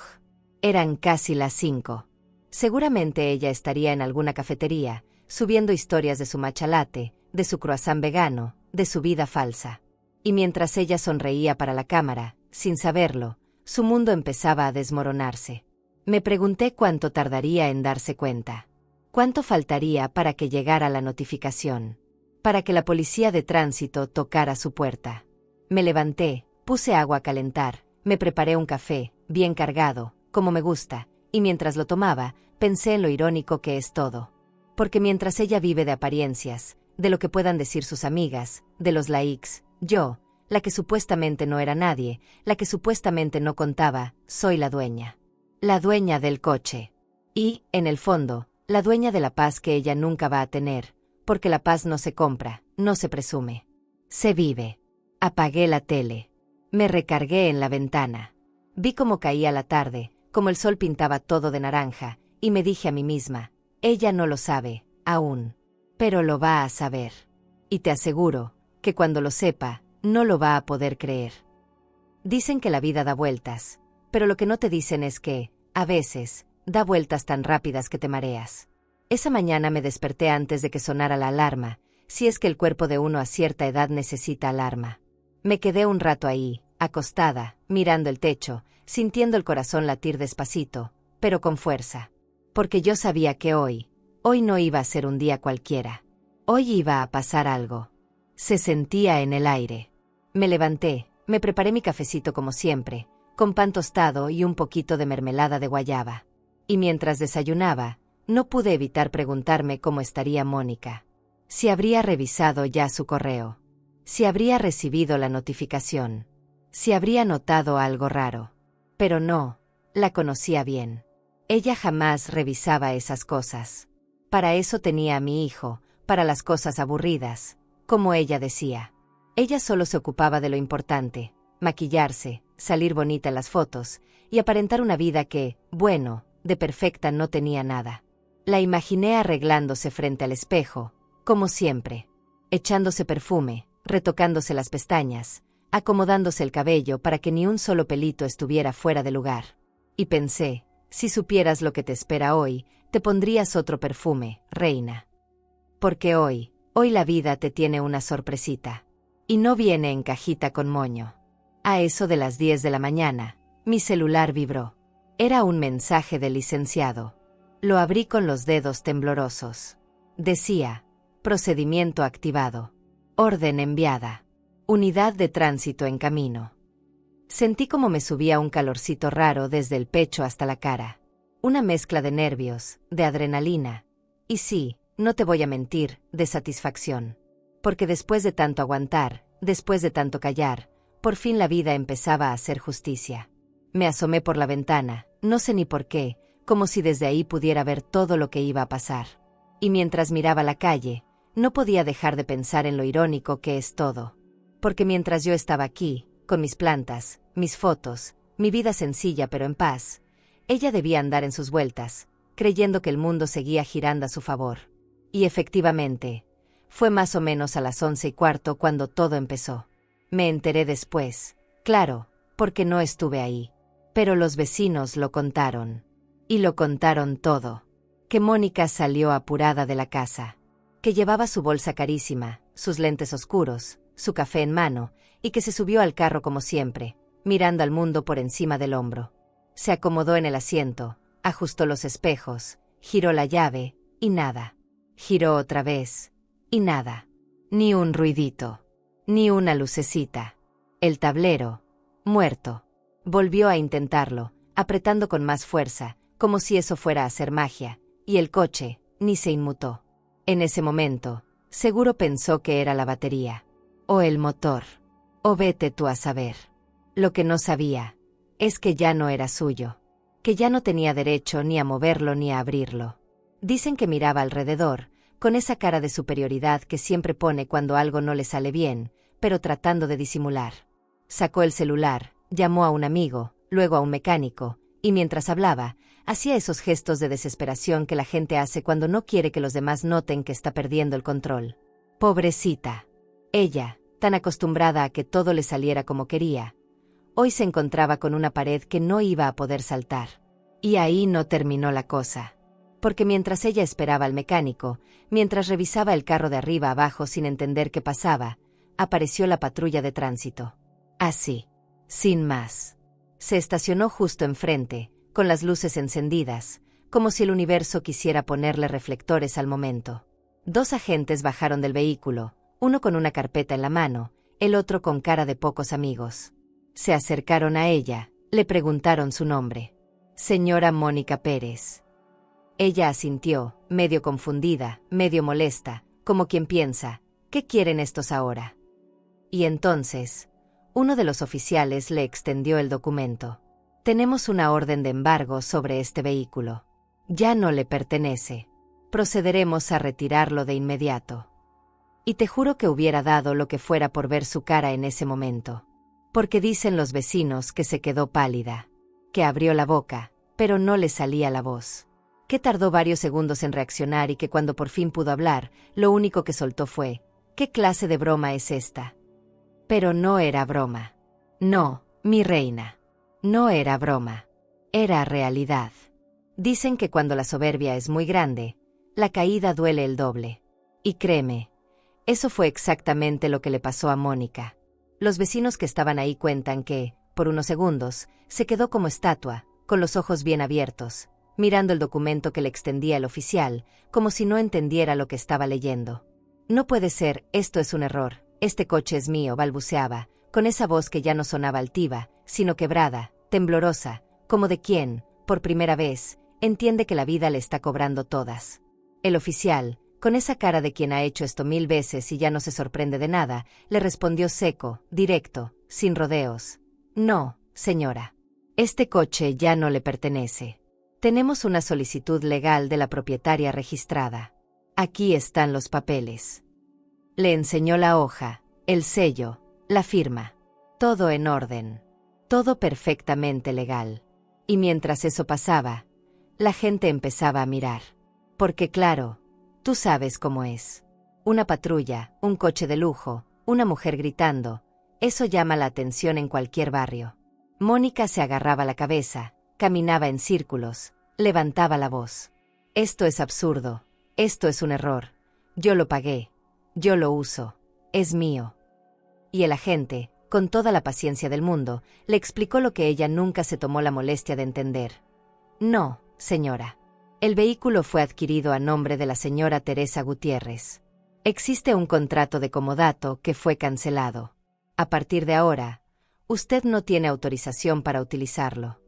Eran casi las 5. Seguramente ella estaría en alguna cafetería, subiendo historias de su matcha latte, de su croissant vegano, de su vida falsa. Y mientras ella sonreía para la cámara, sin saberlo, su mundo empezaba a desmoronarse. Me pregunté cuánto tardaría en darse cuenta. ¿Cuánto faltaría para que llegara la notificación? Para que la policía de tránsito tocara su puerta. Me levanté, puse agua a calentar, me preparé un café, bien cargado, como me gusta, y mientras lo tomaba, pensé en lo irónico que es todo. Porque mientras ella vive de apariencias, de lo que puedan decir sus amigas, de los likes. Yo, la que supuestamente no era nadie, la que supuestamente no contaba, soy la dueña. La dueña del coche. Y, en el fondo, la dueña de la paz que ella nunca va a tener, porque la paz no se compra, no se presume. Se vive. Apagué la tele. Me recargué en la ventana. Vi cómo caía la tarde, cómo el sol pintaba todo de naranja, y me dije a mí misma, ella no lo sabe, aún. Pero lo va a saber. Y te aseguro, que cuando lo sepa, no lo va a poder creer. Dicen que la vida da vueltas, pero lo que no te dicen es que, a veces, da vueltas tan rápidas que te mareas. Esa mañana me desperté antes de que sonara la alarma, si es que el cuerpo de uno a cierta edad necesita alarma. Me quedé un rato ahí, acostada, mirando el techo, sintiendo el corazón latir despacito, pero con fuerza. Porque yo sabía que hoy no iba a ser un día cualquiera. Hoy iba a pasar algo. Se sentía en el aire. Me levanté, me preparé mi cafecito como siempre, con pan tostado y un poquito de mermelada de guayaba. Y mientras desayunaba, no pude evitar preguntarme cómo estaría Mónica. Si habría revisado ya su correo. Si habría recibido la notificación. Si habría notado algo raro. Pero no, la conocía bien. Ella jamás revisaba esas cosas. Para eso tenía a mi hijo, para las cosas aburridas, como ella decía. Ella solo se ocupaba de lo importante, maquillarse, salir bonita en las fotos, y aparentar una vida que, bueno, de perfecta no tenía nada. La imaginé arreglándose frente al espejo, como siempre, echándose perfume, retocándose las pestañas, acomodándose el cabello para que ni un solo pelito estuviera fuera de lugar. Y pensé, si supieras lo que te espera hoy, te pondrías otro perfume, reina. Porque hoy la vida te tiene una sorpresita. Y no viene en cajita con moño. A eso de las 10 de la mañana, mi celular vibró. Era un mensaje del licenciado. Lo abrí con los dedos temblorosos. Decía, procedimiento activado. Orden enviada. Unidad de tránsito en camino. Sentí como me subía un calorcito raro desde el pecho hasta la cara. Una mezcla de nervios, de adrenalina. Y sí, no te voy a mentir, de satisfacción. Porque después de tanto aguantar, después de tanto callar, por fin la vida empezaba a hacer justicia. Me asomé por la ventana, no sé ni por qué, como si desde ahí pudiera ver todo lo que iba a pasar. Y mientras miraba la calle, no podía dejar de pensar en lo irónico que es todo. Porque mientras yo estaba aquí, con mis plantas, mis fotos, mi vida sencilla pero en paz, ella debía andar en sus vueltas, creyendo que el mundo seguía girando a su favor. Y efectivamente, fue más o menos a las 11:15 cuando todo empezó. Me enteré después, claro, porque no estuve ahí. Pero los vecinos lo contaron. Y lo contaron todo. Que Mónica salió apurada de la casa. Que llevaba su bolsa carísima, sus lentes oscuros, su café en mano, y que se subió al carro como siempre, mirando al mundo por encima del hombro. Se acomodó en el asiento, ajustó los espejos, giró la llave, y nada. Giró otra vez, y nada. Ni un ruidito. Ni una lucecita. El tablero, muerto. Volvió a intentarlo, apretando con más fuerza, como si eso fuera a hacer magia, y el coche, ni se inmutó. En ese momento, seguro pensó que era la batería. O el motor. O vete tú a saber. Lo que no sabía, es que ya no era suyo. Que ya no tenía derecho ni a moverlo ni a abrirlo. Dicen que miraba alrededor, con esa cara de superioridad que siempre pone cuando algo no le sale bien, pero tratando de disimular. Sacó el celular, llamó a un amigo, luego a un mecánico, y mientras hablaba, hacía esos gestos de desesperación que la gente hace cuando no quiere que los demás noten que está perdiendo el control. Pobrecita. Ella, tan acostumbrada a que todo le saliera como quería, hoy se encontraba con una pared que no iba a poder saltar. Y ahí no terminó la cosa. Porque mientras ella esperaba al mecánico, mientras revisaba el carro de arriba abajo sin entender qué pasaba, apareció la patrulla de tránsito. Así, sin más. Se estacionó justo enfrente, con las luces encendidas, como si el universo quisiera ponerle reflectores al momento. 2 agentes bajaron del vehículo, uno con una carpeta en la mano, el otro con cara de pocos amigos. Se acercaron a ella, le preguntaron su nombre. Señora Mónica Pérez. Ella asintió, medio confundida, medio molesta, como quien piensa, ¿qué quieren estos ahora? Y entonces, uno de los oficiales le extendió el documento. Tenemos una orden de embargo sobre este vehículo. Ya no le pertenece. Procederemos a retirarlo de inmediato. Y te juro que hubiera dado lo que fuera por ver su cara en ese momento. Porque dicen los vecinos que se quedó pálida, que abrió la boca, pero no le salía la voz, que tardó varios segundos en reaccionar y que cuando por fin pudo hablar, lo único que soltó fue, ¿qué clase de broma es esta? Pero no era broma. No, mi reina. No era broma. Era realidad. Dicen que cuando la soberbia es muy grande, la caída duele el doble. Y créeme, eso fue exactamente lo que le pasó a Mónica. Los vecinos que estaban ahí cuentan que, por unos segundos, se quedó como estatua, con los ojos bien abiertos, mirando el documento que le extendía el oficial, como si no entendiera lo que estaba leyendo. No puede ser, esto es un error, este coche es mío, balbuceaba, con esa voz que ya no sonaba altiva, sino quebrada, temblorosa, como de quien, por primera vez, entiende que la vida le está cobrando todas. El oficial, con esa cara de quien ha hecho esto 1000 veces y ya no se sorprende de nada, le respondió seco, directo, sin rodeos. No, señora. Este coche ya no le pertenece. Tenemos una solicitud legal de la propietaria registrada. Aquí están los papeles. Le enseñó la hoja, el sello, la firma. Todo en orden. Todo perfectamente legal. Y mientras eso pasaba, la gente empezaba a mirar. Porque claro, tú sabes cómo es. Una patrulla, un coche de lujo, una mujer gritando, eso llama la atención en cualquier barrio. Mónica se agarraba la cabeza, caminaba en círculos, levantaba la voz. Esto es absurdo, esto es un error. Yo lo pagué, yo lo uso, es mío. Y el agente, con toda la paciencia del mundo, le explicó lo que ella nunca se tomó la molestia de entender. No, señora. El vehículo fue adquirido a nombre de la señora Teresa Gutiérrez. Existe un contrato de comodato que fue cancelado. A partir de ahora, usted no tiene autorización para utilizarlo.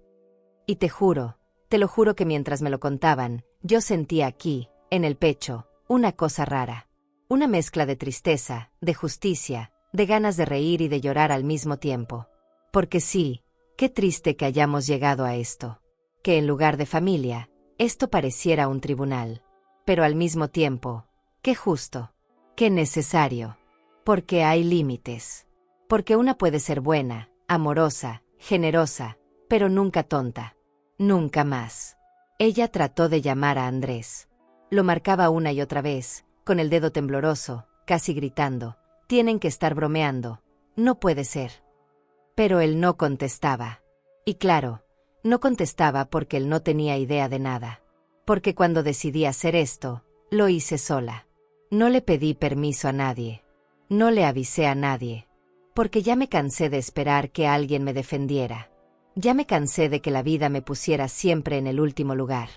Y te lo juro que mientras me lo contaban, yo sentía aquí, en el pecho, una cosa rara. Una mezcla de tristeza, de justicia, de ganas de reír y de llorar al mismo tiempo. Porque sí, qué triste que hayamos llegado a esto. Que en lugar de familia, esto pareciera un tribunal. Pero al mismo tiempo, qué justo, qué necesario. Porque hay límites. Porque una puede ser buena, amorosa, generosa, pero nunca tonta. Nunca más. Ella trató de llamar a Andrés. Lo marcaba una y otra vez, con el dedo tembloroso, casi gritando. Tienen que estar bromeando. No puede ser. Pero él no contestaba. Y claro, no contestaba porque él no tenía idea de nada. Porque cuando decidí hacer esto, lo hice sola. No le pedí permiso a nadie. No le avisé a nadie. Porque ya me cansé de esperar que alguien me defendiera. Ya me cansé de que la vida me pusiera siempre en el último lugar.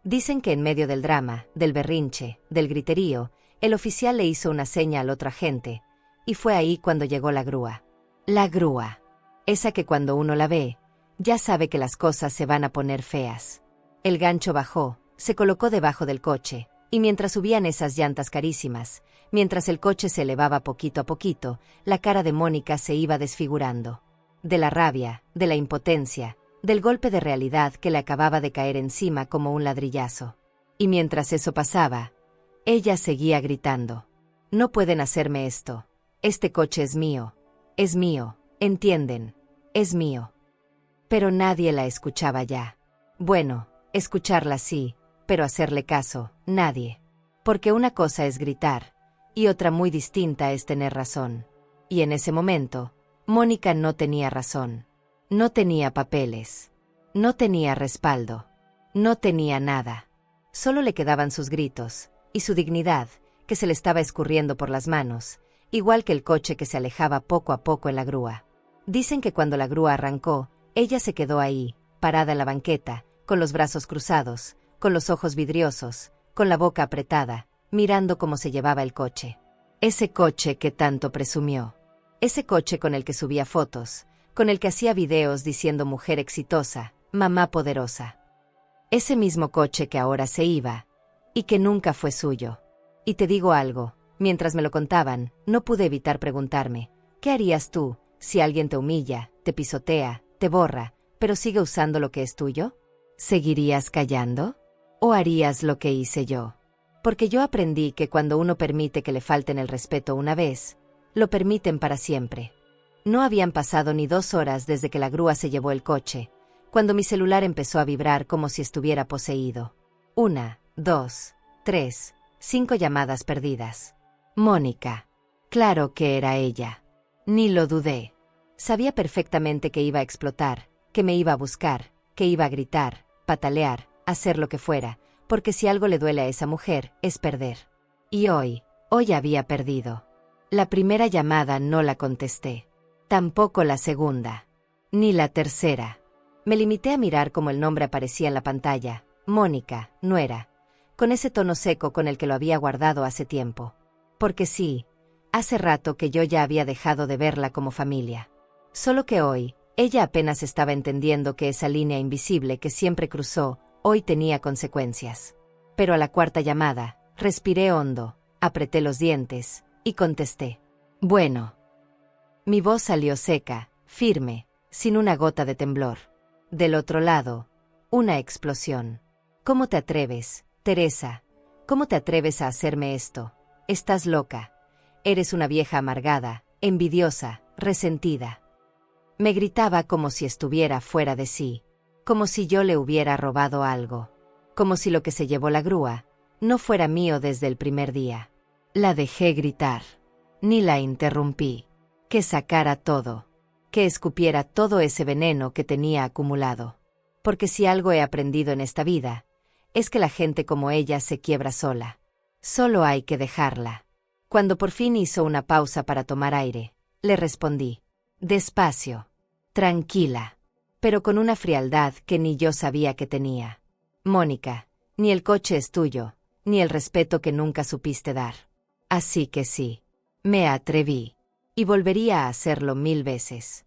Dicen que en medio del drama, del berrinche, del griterío, el oficial le hizo una seña al otro agente, y fue ahí cuando llegó la grúa. La grúa. Esa que cuando uno la ve, ya sabe que las cosas se van a poner feas. El gancho bajó, se colocó debajo del coche, y mientras subían esas llantas carísimas, mientras el coche se elevaba poquito a poquito, la cara de Mónica se iba desfigurando. De la rabia, de la impotencia, del golpe de realidad que le acababa de caer encima como un ladrillazo. Y mientras eso pasaba, ella seguía gritando. No pueden hacerme esto. Este coche es mío, ¿entienden? Es mío. Pero nadie la escuchaba ya. Bueno, escucharla sí, pero hacerle caso, nadie. Porque una cosa es gritar, y otra muy distinta es tener razón. Y en ese momento, Mónica no tenía razón. No tenía papeles. No tenía respaldo. No tenía nada. Solo le quedaban sus gritos, y su dignidad, que se le estaba escurriendo por las manos, igual que el coche que se alejaba poco a poco en la grúa. Dicen que cuando la grúa arrancó, ella se quedó ahí, parada en la banqueta, con los brazos cruzados, con los ojos vidriosos, con la boca apretada, mirando cómo se llevaba el coche. Ese coche que tanto presumió. Ese coche con el que subía fotos, con el que hacía videos diciendo mujer exitosa, mamá poderosa. Ese mismo coche que ahora se iba, y que nunca fue suyo. Y te digo algo, Mientras me lo contaban, no pude evitar preguntarme, ¿qué harías tú si alguien te humilla, te pisotea, te borra, pero sigue usando lo que es tuyo? ¿Seguirías callando? ¿O harías lo que hice yo? Porque yo aprendí que cuando uno permite que le falten el respeto una vez, lo permiten para siempre. No habían pasado ni 2 horas desde que la grúa se llevó el coche, cuando mi celular empezó a vibrar como si estuviera poseído. 1, 2, 3, 5 llamadas perdidas. Mónica. Claro que era ella. Ni lo dudé. Sabía perfectamente que iba a explotar, que me iba a buscar, que iba a gritar, patalear, hacer lo que fuera, porque si algo le duele a esa mujer, es perder. Y hoy había perdido. La primera llamada no la contesté. Tampoco la segunda. Ni la tercera. Me limité a mirar cómo el nombre aparecía en la pantalla. Mónica, nuera. Con ese tono seco con el que lo había guardado hace tiempo. Porque sí, hace rato que yo ya había dejado de verla como familia. Solo que hoy, ella apenas estaba entendiendo que esa línea invisible que siempre cruzó, hoy tenía consecuencias. Pero a la 4ª llamada, respiré hondo, apreté los dientes, y contesté. Bueno. Mi voz salió seca, firme, sin una gota de temblor. Del otro lado, una explosión. ¿Cómo te atreves, Teresa? ¿Cómo te atreves a hacerme esto? Estás loca. Eres una vieja amargada, envidiosa, resentida. Me gritaba como si estuviera fuera de sí, como si yo le hubiera robado algo, como si lo que se llevó la grúa no fuera mío desde el primer día. La dejé gritar. Ni la interrumpí. Que sacara todo. Que escupiera todo ese veneno que tenía acumulado. Porque si algo he aprendido en esta vida, es que la gente como ella se quiebra sola. Solo hay que dejarla. Cuando por fin hizo una pausa para tomar aire, le respondí. Despacio. Tranquila. Pero con una frialdad que ni yo sabía que tenía. Mónica, ni el coche es tuyo, ni el respeto que nunca supiste dar. Así que sí. Me atreví. Y volvería a hacerlo 1000 veces.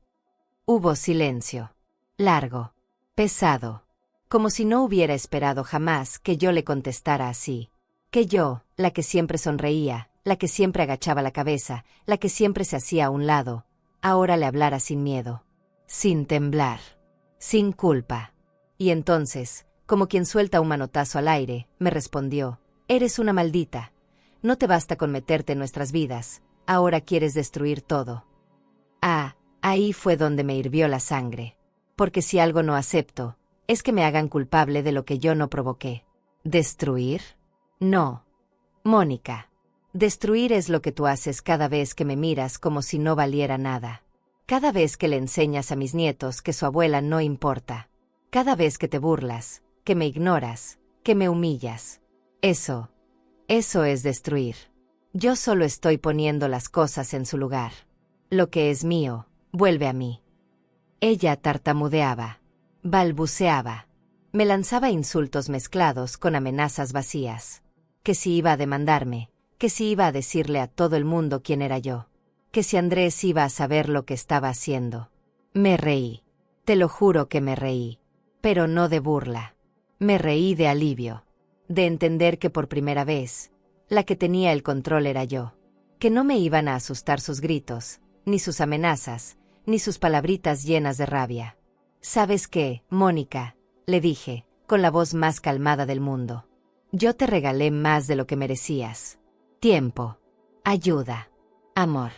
Hubo silencio. Largo. Pesado. Como si no hubiera esperado jamás que yo le contestara así. Que yo, la que siempre sonreía, la que siempre agachaba la cabeza, la que siempre se hacía a un lado, ahora le hablara sin miedo. Sin temblar. Sin culpa. Y entonces, como quien suelta un manotazo al aire, me respondió. Eres una maldita. No te basta con meterte en nuestras vidas. Ahora quieres destruir todo. Ah, ahí fue donde me hirvió la sangre. Porque si algo no acepto, es que me hagan culpable de lo que yo no provoqué. ¿Destruir? No. Mónica. Destruir es lo que tú haces cada vez que me miras como si no valiera nada. Cada vez que le enseñas a mis nietos que su abuela no importa. Cada vez que te burlas, que me ignoras, que me humillas. Eso es destruir. Yo solo estoy poniendo las cosas en su lugar. Lo que es mío, vuelve a mí. Ella tartamudeaba, balbuceaba, me lanzaba insultos mezclados con amenazas vacías. Que si iba a demandarme, que si iba a decirle a todo el mundo quién era yo, que si Andrés iba a saber lo que estaba haciendo. Me reí, te lo juro que me reí, pero no de burla. Me reí de alivio, de entender que por primera vez, la que tenía el control era yo, que no me iban a asustar sus gritos, ni sus amenazas, ni sus palabritas llenas de rabia. ¿Sabes qué, Mónica?, le dije, con la voz más calmada del mundo. Yo te regalé más de lo que merecías. Tiempo, ayuda, amor.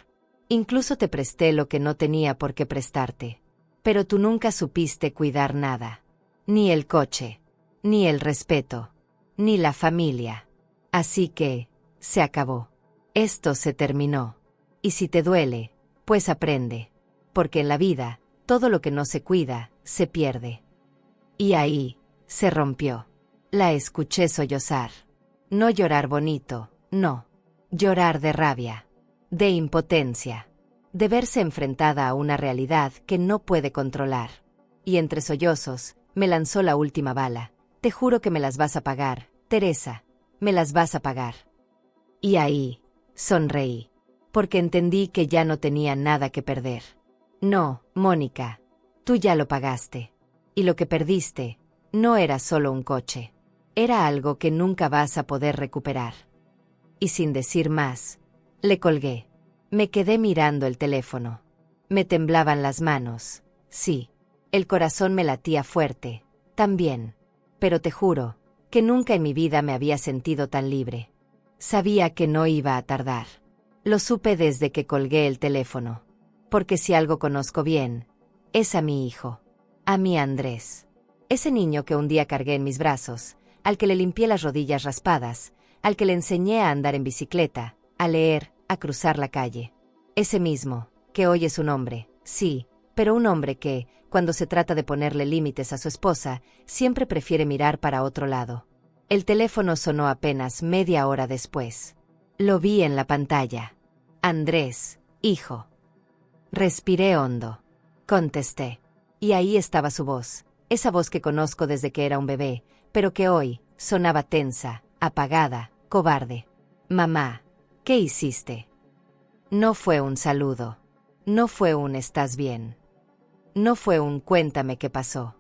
Incluso te presté lo que no tenía por qué prestarte. Pero tú nunca supiste cuidar nada. Ni el coche, ni el respeto, ni la familia. Así que, se acabó. Esto se terminó. Y si te duele, pues aprende. Porque en la vida, todo lo que no se cuida, se pierde. Y ahí, se rompió. La escuché sollozar. No llorar bonito, no. Llorar de rabia. De impotencia. De verse enfrentada a una realidad que no puede controlar. Y entre sollozos, me lanzó la última bala. Te juro que me las vas a pagar, Teresa. Me las vas a pagar. Y ahí, sonreí. Porque entendí que ya no tenía nada que perder. No, Mónica, tú ya lo pagaste. Y lo que perdiste, no era solo un coche. Era algo que nunca vas a poder recuperar. Y sin decir más, Le colgué. Me quedé mirando el teléfono. Me temblaban las manos. Sí. El corazón me latía fuerte. También. Pero te juro que nunca en mi vida me había sentido tan libre. Sabía que no iba a tardar. Lo supe desde que colgué el teléfono. Porque si algo conozco bien, es a mi hijo. A mi Andrés. Ese niño que un día cargué en mis brazos, al que le limpié las rodillas raspadas, al que le enseñé a andar en bicicleta, a leer, a cruzar la calle. Ese mismo, que hoy es un hombre, sí, pero un hombre que, cuando se trata de ponerle límites a su esposa, siempre prefiere mirar para otro lado. El teléfono sonó apenas media hora después. Lo vi en la pantalla. Andrés, hijo. Respiré hondo. Contesté. Y ahí estaba su voz, esa voz que conozco desde que era un bebé, pero que hoy sonaba tensa, apagada, cobarde. Mamá, ¿qué hiciste? No fue un saludo. No fue un ¿estás bien? No fue un cuéntame qué pasó.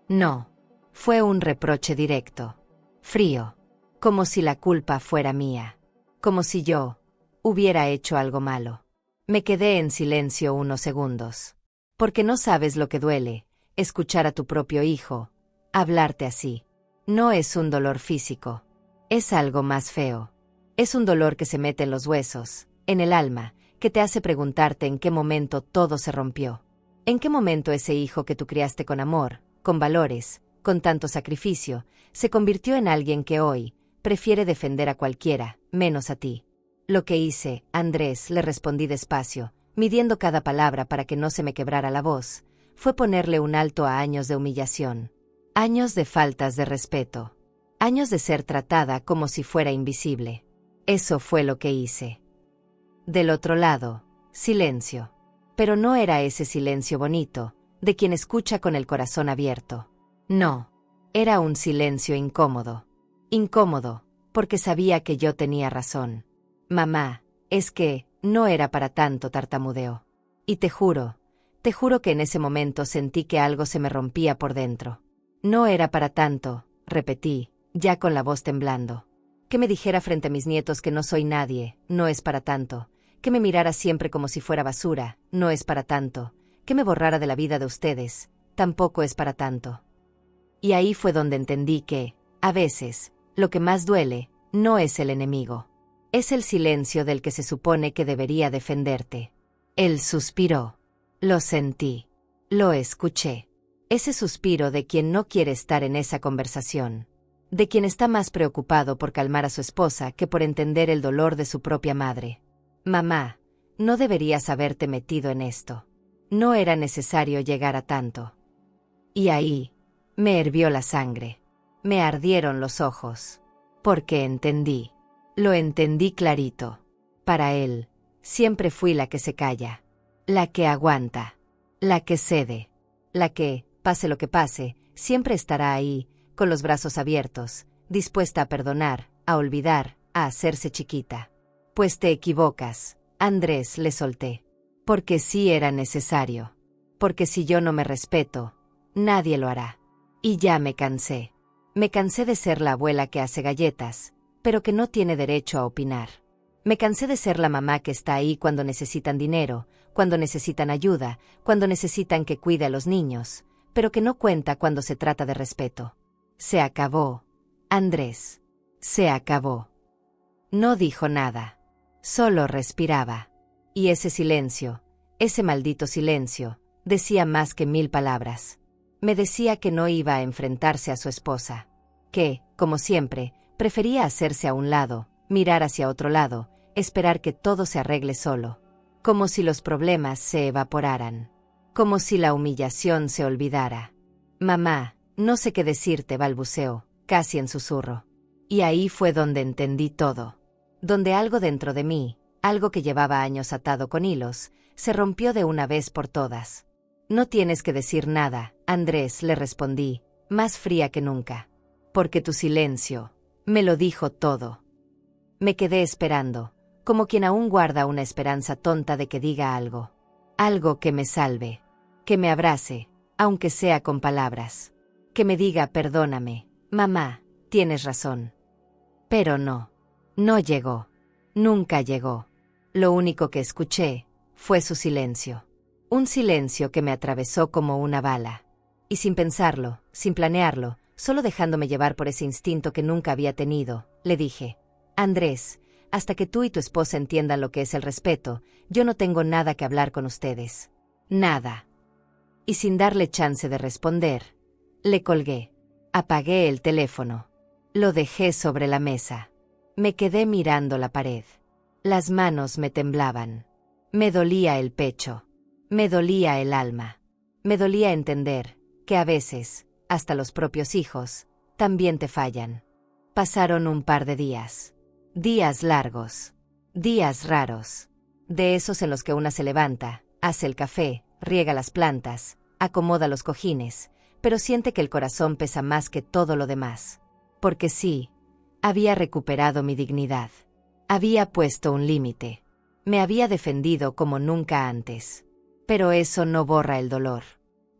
No. Fue un reproche directo. Frío. Como si la culpa fuera mía. Como si yo hubiera hecho algo malo. Me quedé en silencio unos segundos. Porque no sabes lo que duele, escuchar a tu propio hijo hablarte así. No es un dolor físico. Es algo más feo. Es un dolor que se mete en los huesos, en el alma, que te hace preguntarte en qué momento todo se rompió. ¿En qué momento ese hijo que tú criaste con amor, con valores, con tanto sacrificio, se convirtió en alguien que hoy prefiere defender a cualquiera, menos a ti? Lo que hice, Andrés, le respondí despacio, midiendo cada palabra para que no se me quebrara la voz, fue ponerle un alto a años de humillación, años de faltas de respeto, años de ser tratada como si fuera invisible. Eso fue lo que hice. Del otro lado, silencio. Pero no era ese silencio bonito, de quien escucha con el corazón abierto. No. Era un silencio incómodo. Incómodo, porque sabía que yo tenía razón. Mamá, es que no era para tanto, tartamudeó. Y te juro que en ese momento sentí que algo se me rompía por dentro. No era para tanto, repetí, ya con la voz temblando. Que me dijera frente a mis nietos que no soy nadie, no es para tanto. Que me mirara siempre como si fuera basura, no es para tanto. Que me borrara de la vida de ustedes, tampoco es para tanto. Y ahí fue donde entendí que, a veces, lo que más duele, no es el enemigo. Es el silencio del que se supone que debería defenderte. Él suspiró. Lo sentí. Lo escuché. Ese suspiro de quien no quiere estar en esa conversación. De quien está más preocupado por calmar a su esposa que por entender el dolor de su propia madre. Mamá, no deberías haberte metido en esto. No era necesario llegar a tanto. Y ahí, me hirvió la sangre. Me ardieron los ojos. Porque entendí. Lo entendí clarito. Para él, siempre fui la que se calla. La que aguanta. La que cede. La que, pase lo que pase, siempre estará ahí, con los brazos abiertos, dispuesta a perdonar, a olvidar, a hacerse chiquita. Pues te equivocas, Andrés, le solté. Porque sí era necesario. Porque si yo no me respeto, nadie lo hará. Y ya me cansé. Me cansé de ser la abuela que hace galletas, pero que no tiene derecho a opinar. Me cansé de ser la mamá que está ahí cuando necesitan dinero, cuando necesitan ayuda, cuando necesitan que cuide a los niños, pero que no cuenta cuando se trata de respeto. Se acabó, Andrés. Se acabó. No dijo nada. Solo respiraba. Y ese silencio, ese maldito silencio, decía más que 1000 palabras. Me decía que no iba a enfrentarse a su esposa. Que, como siempre, prefería hacerse a un lado, mirar hacia otro lado, esperar que todo se arregle solo. Como si los problemas se evaporaran. Como si la humillación se olvidara. Mamá, no sé qué decirte, balbuceó, casi en susurro. Y ahí fue donde entendí todo. Donde algo dentro de mí, algo que llevaba años atado con hilos, se rompió de una vez por todas. No tienes que decir nada, Andrés, le respondí, más fría que nunca. Porque tu silencio me lo dijo todo. Me quedé esperando, como quien aún guarda una esperanza tonta de que diga algo. Algo que me salve. Que me abrace, aunque sea con palabras. Que me diga perdóname, mamá, tienes razón. Pero no. No llegó. Nunca llegó. Lo único que escuché fue su silencio. Un silencio que me atravesó como una bala. Y sin pensarlo, sin planearlo, solo dejándome llevar por ese instinto que nunca había tenido, le dije: Andrés, hasta que tú y tu esposa entiendan lo que es el respeto, yo no tengo nada que hablar con ustedes. Nada. Y sin darle chance de responder, le colgué. Apagué el teléfono. Lo dejé sobre la mesa. Me quedé mirando la pared. Las manos me temblaban. Me dolía el pecho. Me dolía el alma. Me dolía entender que a veces, hasta los propios hijos, también te fallan. Pasaron un par de días. Días largos. Días raros. De esos en los que una se levanta, hace el café, riega las plantas, acomoda los cojines, pero siente que el corazón pesa más que todo lo demás. Porque sí, había recuperado mi dignidad. Había puesto un límite. Me había defendido como nunca antes. Pero eso no borra el dolor.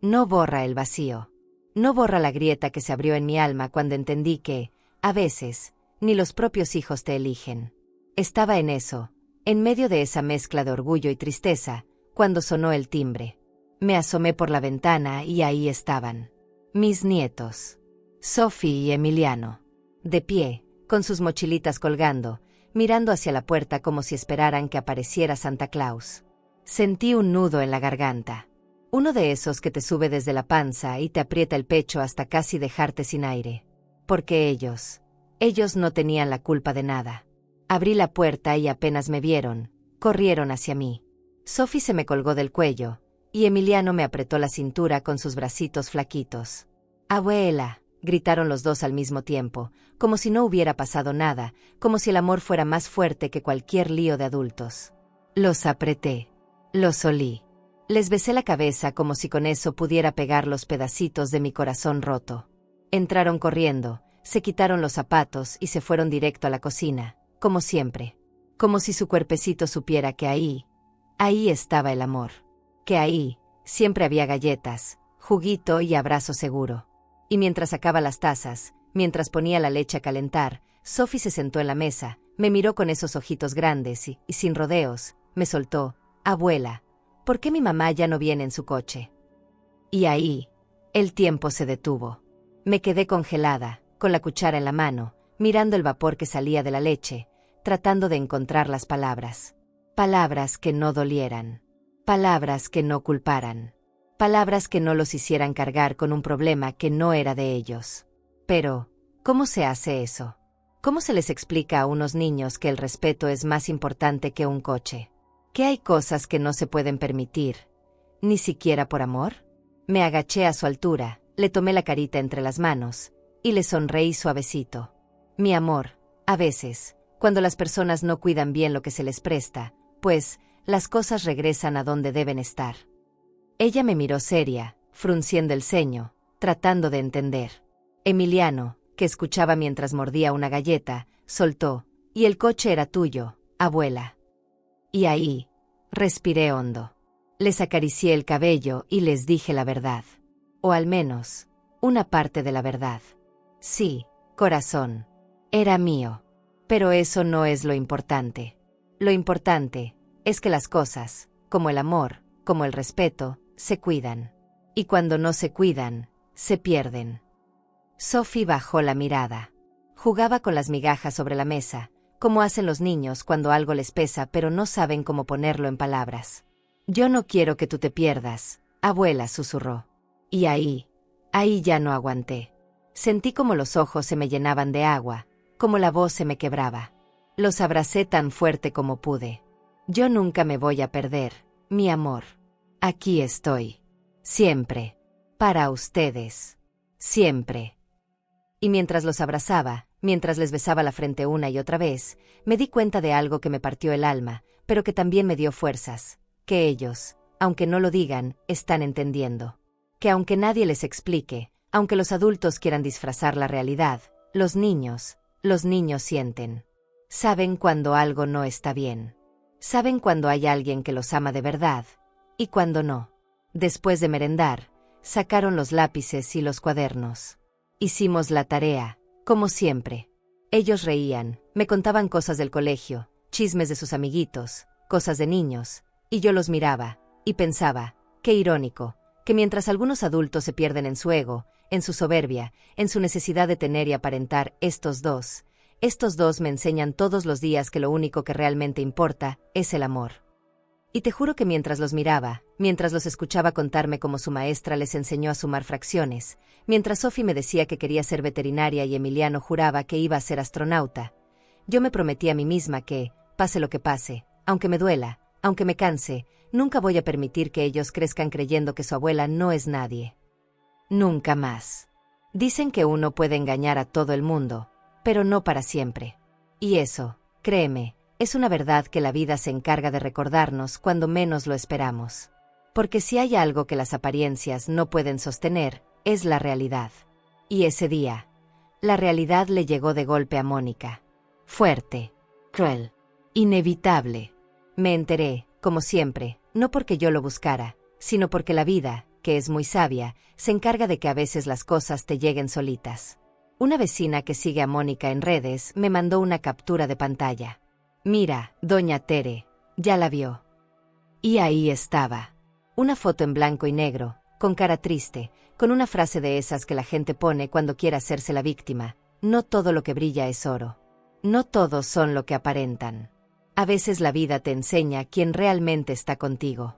No borra el vacío. No borra la grieta que se abrió en mi alma cuando entendí que, a veces, ni los propios hijos te eligen. Estaba en eso, en medio de esa mezcla de orgullo y tristeza, cuando sonó el timbre. Me asomé por la ventana y ahí estaban. Mis nietos. Sophie y Emiliano. De pie, con sus mochilitas colgando, mirando hacia la puerta como si esperaran que apareciera Santa Claus. Sentí un nudo en la garganta. Uno de esos que te sube desde la panza y te aprieta el pecho hasta casi dejarte sin aire. Porque ellos no tenían la culpa de nada. Abrí la puerta y apenas me vieron, corrieron hacia mí. Sophie se me colgó del cuello, y Emiliano me apretó la cintura con sus bracitos flaquitos. «Abuela», gritaron los dos al mismo tiempo, como si no hubiera pasado nada, como si el amor fuera más fuerte que cualquier lío de adultos. Los apreté. Los olí. Les besé la cabeza como si con eso pudiera pegar los pedacitos de mi corazón roto. Entraron corriendo, se quitaron los zapatos y se fueron directo a la cocina, como siempre. Como si su cuerpecito supiera que ahí estaba el amor. Que ahí siempre había galletas, juguito y abrazo seguro. Y mientras sacaba las tazas, mientras ponía la leche a calentar, Sophie se sentó en la mesa, me miró con esos ojitos grandes y sin rodeos, me soltó: «Abuela, ¿por qué mi mamá ya no viene en su coche?» Y ahí, el tiempo se detuvo. Me quedé congelada, con la cuchara en la mano, mirando el vapor que salía de la leche, tratando de encontrar las palabras. Palabras que no dolieran. Palabras que no culparan. Palabras que no los hicieran cargar con un problema que no era de ellos. Pero, ¿cómo se hace eso? ¿Cómo se les explica a unos niños que el respeto es más importante que un coche? ¿Que hay cosas que no se pueden permitir, ni siquiera por amor? Me agaché a su altura, le tomé la carita entre las manos, y le sonreí suavecito. Mi amor, a veces, cuando las personas no cuidan bien lo que se les presta, pues, las cosas regresan a donde deben estar. Ella me miró seria, frunciendo el ceño, tratando de entender. Emiliano, que escuchaba mientras mordía una galleta, soltó: «Y el coche era tuyo, abuela». Y ahí, respiré hondo. Les acaricié el cabello y les dije la verdad. O al menos, una parte de la verdad. Sí, corazón. Era mío. Pero eso no es lo importante. Lo importante es que las cosas, como el amor, como el respeto, se cuidan. Y cuando no se cuidan, se pierden. Sophie bajó la mirada. Jugaba con las migajas sobre la mesa, como hacen los niños cuando algo les pesa pero no saben cómo ponerlo en palabras. «Yo no quiero que tú te pierdas», abuela susurró. Y ahí ya no aguanté. Sentí como los ojos se me llenaban de agua, como la voz se me quebraba. Los abracé tan fuerte como pude. «Yo nunca me voy a perder, mi amor. Aquí estoy. Siempre. Para ustedes. Siempre». Y mientras los abrazaba, mientras les besaba la frente una y otra vez, me di cuenta de algo que me partió el alma, pero que también me dio fuerzas. Que ellos, aunque no lo digan, están entendiendo. Que aunque nadie les explique, aunque los adultos quieran disfrazar la realidad, los niños sienten. Saben cuando algo no está bien. Saben cuando hay alguien que los ama de verdad, y cuando no. Después de merendar, sacaron los lápices y los cuadernos. Hicimos la tarea, como siempre. Ellos reían, me contaban cosas del colegio, chismes de sus amiguitos, cosas de niños, y yo los miraba, y pensaba, qué irónico, que mientras algunos adultos se pierden en su ego, en su soberbia, en su necesidad de tener y aparentar, estos dos me enseñan todos los días que lo único que realmente importa es el amor. Y te juro que mientras los miraba, mientras los escuchaba contarme cómo su maestra les enseñó a sumar fracciones, mientras Sophie me decía que quería ser veterinaria y Emiliano juraba que iba a ser astronauta, yo me prometí a mí misma que, pase lo que pase, aunque me duela, aunque me canse, nunca voy a permitir que ellos crezcan creyendo que su abuela no es nadie. Nunca más. Dicen que uno puede engañar a todo el mundo, pero no para siempre. Y eso, créeme, es una verdad que la vida se encarga de recordarnos cuando menos lo esperamos. Porque si hay algo que las apariencias no pueden sostener, es la realidad. Y ese día, la realidad le llegó de golpe a Mónica. Fuerte, cruel, inevitable. Me enteré, como siempre, no porque yo lo buscara, sino porque la vida, que es muy sabia, se encarga de que a veces las cosas te lleguen solitas. Una vecina que sigue a Mónica en redes me mandó una captura de pantalla. Mira, doña Tere, ya la vio. Y ahí estaba. Una foto en blanco y negro, con cara triste, con una frase de esas que la gente pone cuando quiere hacerse la víctima. No todo lo que brilla es oro. No todos son lo que aparentan. A veces la vida te enseña quién realmente está contigo.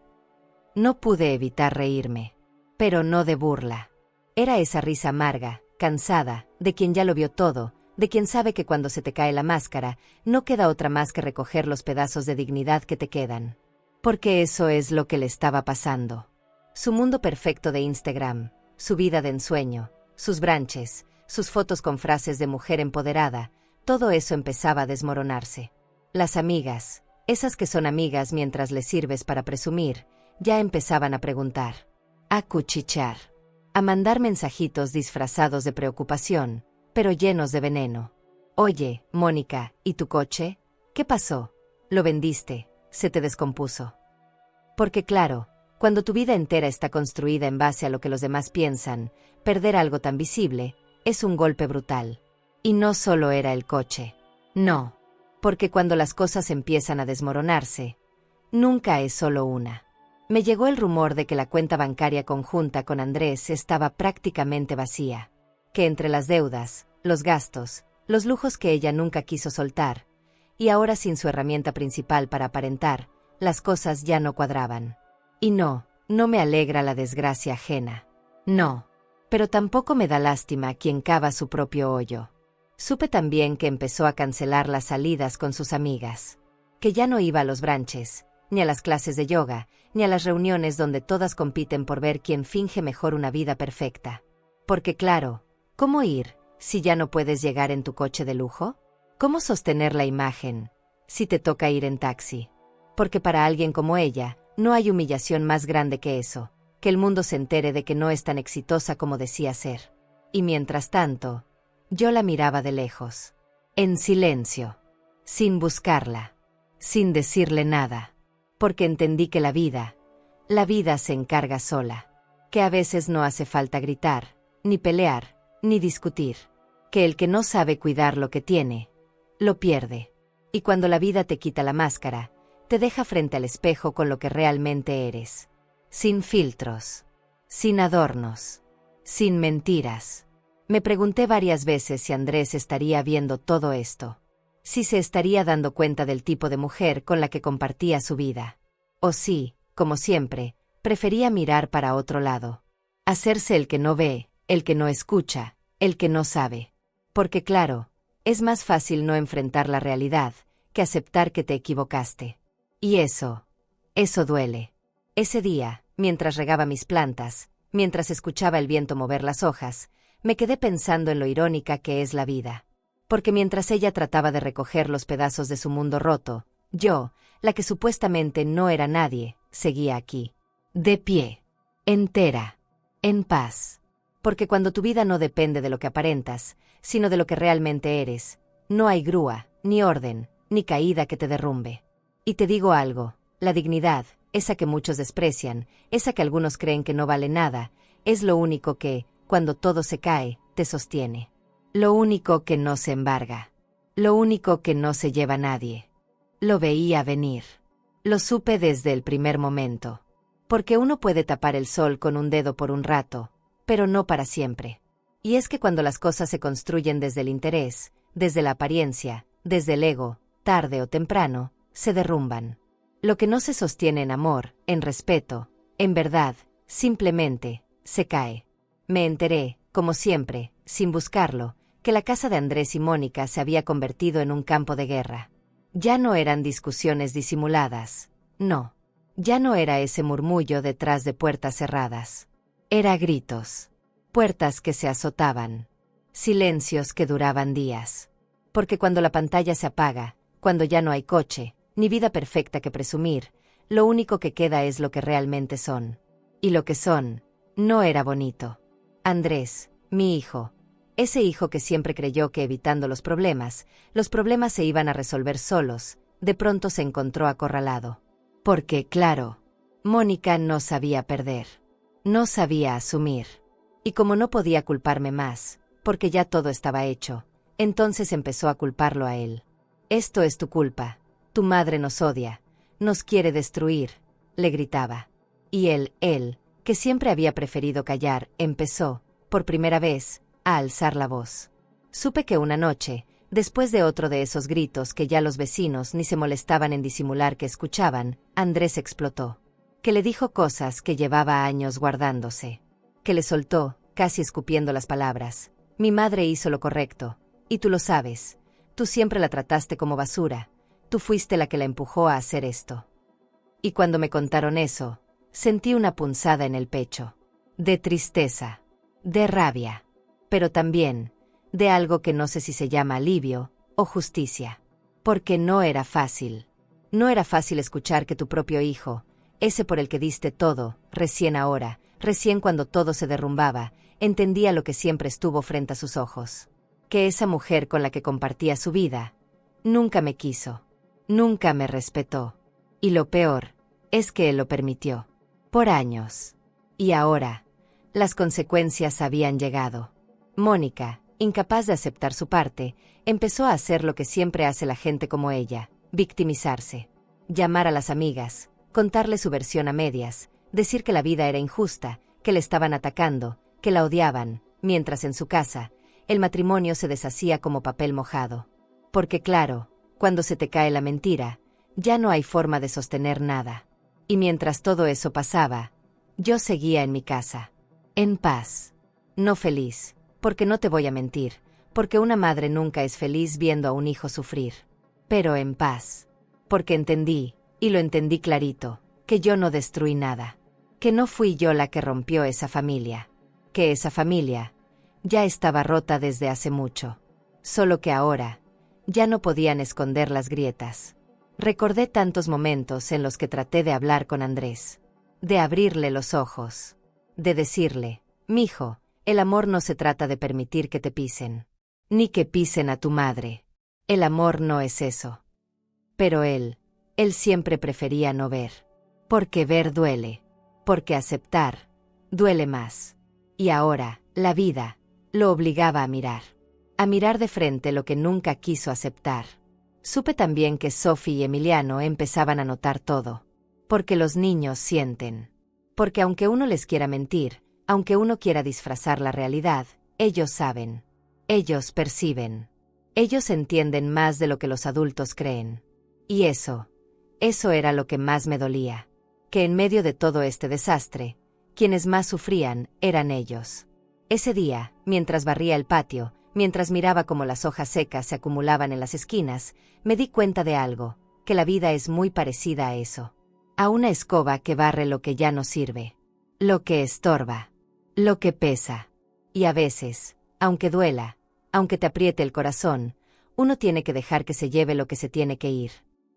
No pude evitar reírme. Pero no de burla. Era esa risa amarga, cansada, de quien ya lo vio todo, de quien sabe que cuando se te cae la máscara, no queda otra más que recoger los pedazos de dignidad que te quedan. Porque eso es lo que le estaba pasando. Su mundo perfecto de Instagram, su vida de ensueño, sus branches, sus fotos con frases de mujer empoderada, todo eso empezaba a desmoronarse. Las amigas, esas que son amigas mientras les sirves para presumir, ya empezaban a preguntar, a cuchichear, a mandar mensajitos disfrazados de preocupación, pero llenos de veneno. Oye, Mónica, ¿y tu coche? ¿Qué pasó? ¿Lo vendiste? ¿Se te descompuso? Porque claro, cuando tu vida entera está construida en base a lo que los demás piensan, perder algo tan visible es un golpe brutal. Y no solo era el coche. No. Porque cuando las cosas empiezan a desmoronarse, nunca es solo una. Me llegó el rumor de que la cuenta bancaria conjunta con Andrés estaba prácticamente vacía. Que entre las deudas, los gastos, los lujos que ella nunca quiso soltar, y ahora sin su herramienta principal para aparentar, las cosas ya no cuadraban. Y no me alegra la desgracia ajena. No. Pero tampoco me da lástima quien cava su propio hoyo. Supe también que empezó a cancelar las salidas con sus amigas. Que ya no iba a los branches, ni a las clases de yoga, ni a las reuniones donde todas compiten por ver quién finge mejor una vida perfecta. Porque claro, ¿cómo ir, si ya no puedes llegar en tu coche de lujo? ¿Cómo sostener la imagen, si te toca ir en taxi? Porque para alguien como ella, no hay humillación más grande que eso, que el mundo se entere de que no es tan exitosa como decía ser. Y mientras tanto, yo la miraba de lejos, en silencio, sin buscarla, sin decirle nada. Porque entendí que la vida se encarga sola, que a veces no hace falta gritar, ni pelear, ni discutir, que el que no sabe cuidar lo que tiene, lo pierde. Y cuando la vida te quita la máscara, te deja frente al espejo con lo que realmente eres, sin filtros, sin adornos, sin mentiras. Me pregunté varias veces si Andrés estaría viendo todo esto. Si se estaría dando cuenta del tipo de mujer con la que compartía su vida. O si, como siempre, prefería mirar para otro lado. Hacerse el que no ve, el que no escucha, el que no sabe. Porque claro, es más fácil no enfrentar la realidad que aceptar que te equivocaste. Y eso duele. Ese día, mientras regaba mis plantas, mientras escuchaba el viento mover las hojas, me quedé pensando en lo irónica que es la vida. Porque mientras ella trataba de recoger los pedazos de su mundo roto, yo, la que supuestamente no era nadie, seguía aquí. De pie. Entera. En paz. Porque cuando tu vida no depende de lo que aparentas, sino de lo que realmente eres, no hay grúa, ni orden, ni caída que te derrumbe. Y te digo algo, la dignidad, esa que muchos desprecian, esa que algunos creen que no vale nada, es lo único que, cuando todo se cae, te sostiene. Lo único que no se embarga. Lo único que no se lleva nadie. Lo veía venir. Lo supe desde el primer momento. Porque uno puede tapar el sol con un dedo por un rato, pero no para siempre. Y es que cuando las cosas se construyen desde el interés, desde la apariencia, desde el ego, tarde o temprano, se derrumban. Lo que no se sostiene en amor, en respeto, en verdad, simplemente, se cae. Me enteré, como siempre, sin buscarlo, que la casa de Andrés y Mónica se había convertido en un campo de guerra. Ya no eran discusiones disimuladas, no. Ya no era ese murmullo detrás de puertas cerradas. Era gritos. Puertas que se azotaban. Silencios que duraban días. Porque cuando la pantalla se apaga, cuando ya no hay coche, ni vida perfecta que presumir, lo único que queda es lo que realmente son. Y lo que son, no era bonito. Andrés, mi hijo. Ese hijo que siempre creyó que evitando los problemas se iban a resolver solos, de pronto se encontró acorralado. Porque, claro, Mónica no sabía perder. No sabía asumir. Y como no podía culparme más, porque ya todo estaba hecho, entonces empezó a culparlo a él. Esto es tu culpa. Tu madre nos odia. Nos quiere destruir, le gritaba. Y él, que siempre había preferido callar, empezó, por primera vez, a alzar la voz. Supe que una noche, después de otro de esos gritos que ya los vecinos ni se molestaban en disimular que escuchaban, Andrés explotó. Que le dijo cosas que llevaba años guardándose. Que le soltó, casi escupiendo las palabras. Mi madre hizo lo correcto, y tú lo sabes. Tú siempre la trataste como basura. Tú fuiste la que la empujó a hacer esto. Y cuando me contaron eso, sentí una punzada en el pecho. De tristeza. De rabia. Pero también, de algo que no sé si se llama alivio o justicia. Porque no era fácil. No era fácil escuchar que tu propio hijo, ese por el que diste todo, recién cuando todo se derrumbaba, entendía lo que siempre estuvo frente a sus ojos. Que esa mujer con la que compartía su vida, nunca me quiso. Nunca me respetó. Y lo peor, es que él lo permitió. Por años. Y ahora, las consecuencias habían llegado. Mónica, incapaz de aceptar su parte, empezó a hacer lo que siempre hace la gente como ella, victimizarse. Llamar a las amigas, contarle su versión a medias, decir que la vida era injusta, que le estaban atacando, que la odiaban, mientras en su casa, el matrimonio se deshacía como papel mojado. Porque claro, cuando se te cae la mentira, ya no hay forma de sostener nada. Y mientras todo eso pasaba, yo seguía en mi casa. En paz. No feliz. Porque no te voy a mentir, porque una madre nunca es feliz viendo a un hijo sufrir. Pero en paz. Porque entendí, y lo entendí clarito, que yo no destruí nada. Que no fui yo la que rompió esa familia. Que esa familia ya estaba rota desde hace mucho. Solo que ahora, ya no podían esconder las grietas. Recordé tantos momentos en los que traté de hablar con Andrés. De abrirle los ojos. De decirle, mijo, el amor no se trata de permitir que te pisen. Ni que pisen a tu madre. El amor no es eso. Pero él siempre prefería no ver. Porque ver duele. Porque aceptar duele más. Y ahora, la vida lo obligaba a mirar. A mirar de frente lo que nunca quiso aceptar. Supe también que Sophie y Emiliano empezaban a notar todo. Porque los niños sienten. Porque aunque uno les quiera mentir, aunque uno quiera disfrazar la realidad, ellos saben. Ellos perciben. Ellos entienden más de lo que los adultos creen. Y eso era lo que más me dolía. Que en medio de todo este desastre, quienes más sufrían eran ellos. Ese día, mientras barría el patio, mientras miraba cómo las hojas secas se acumulaban en las esquinas, me di cuenta de algo, que la vida es muy parecida a eso. A una escoba que barre lo que ya no sirve. Lo que estorba. Lo que pesa. Y a veces, aunque duela, aunque te apriete el corazón, uno tiene que dejar que se lleve lo que se tiene que ir.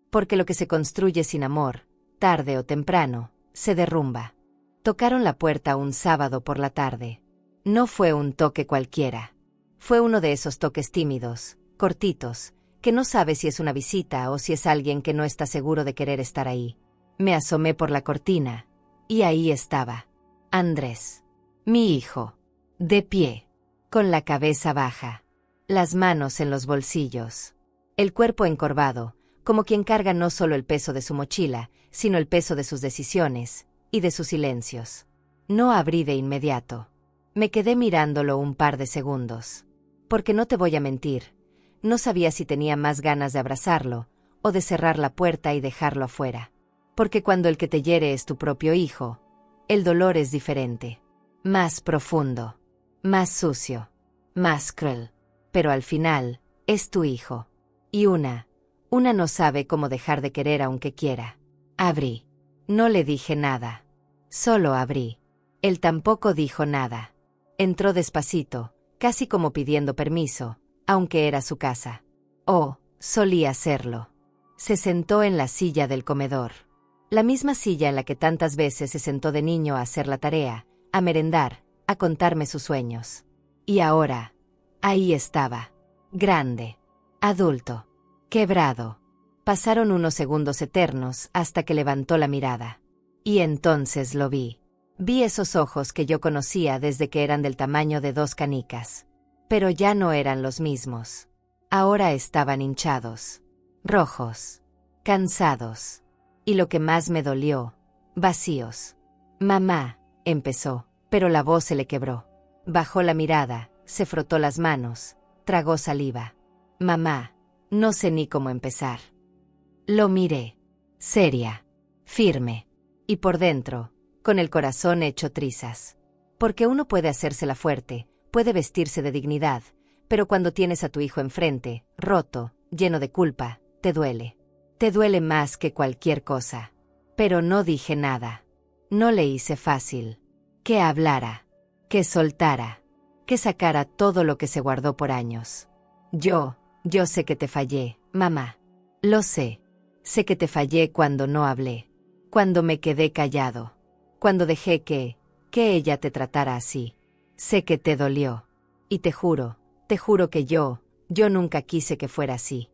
Porque lo que se construye sin amor, tarde o temprano, se derrumba. Tocaron la puerta un sábado por la tarde. No fue un toque cualquiera. Fue uno de esos toques tímidos, cortitos, que no sabes si es una visita o si es alguien que no está seguro de querer estar ahí. Me asomé por la cortina, y ahí estaba. Andrés. Mi hijo. De pie. Con la cabeza baja. Las manos en los bolsillos. El cuerpo encorvado, como quien carga no solo el peso de su mochila, sino el peso de sus decisiones y de sus silencios. No abrí de inmediato. Me quedé mirándolo un par de segundos. Porque no te voy a mentir, no sabía si tenía más ganas de abrazarlo o de cerrar la puerta y dejarlo afuera. Porque cuando el que te hiere es tu propio hijo, el dolor es diferente. Más profundo, más sucio, más cruel. Pero al final, es tu hijo. Y una no sabe cómo dejar de querer aunque quiera. Abrí. No le dije nada. Solo abrí. Él tampoco dijo nada. Entró despacito, casi como pidiendo permiso, aunque era su casa. Oh, solía hacerlo. Se sentó en la silla del comedor. La misma silla en la que tantas veces se sentó de niño a hacer la tarea, a merendar, a contarme sus sueños. Y ahora, ahí estaba. Grande. Adulto. Quebrado. Pasaron unos segundos eternos hasta que levantó la mirada. Y entonces lo vi. Vi esos ojos que yo conocía desde que eran del tamaño de 2 canicas. Pero ya no eran los mismos. Ahora estaban hinchados. Rojos. Cansados. Y lo que más me dolió, vacíos. Mamá, empezó, pero la voz se le quebró. Bajó la mirada, se frotó las manos, tragó saliva. Mamá, no sé ni cómo empezar. Lo miré, seria, firme, y por dentro, con el corazón hecho trizas. Porque uno puede hacérsela fuerte, puede vestirse de dignidad, pero cuando tienes a tu hijo enfrente, roto, lleno de culpa, te duele. Te duele más que cualquier cosa. Pero no dije nada. No le hice fácil. Que hablara. Que soltara. Que sacara todo lo que se guardó por años. Yo sé que te fallé, mamá. Lo sé. Sé que te fallé cuando no hablé. Cuando me quedé callado. Cuando dejé que ella te tratara así. Sé que te dolió. Y te juro que yo nunca quise que fuera así.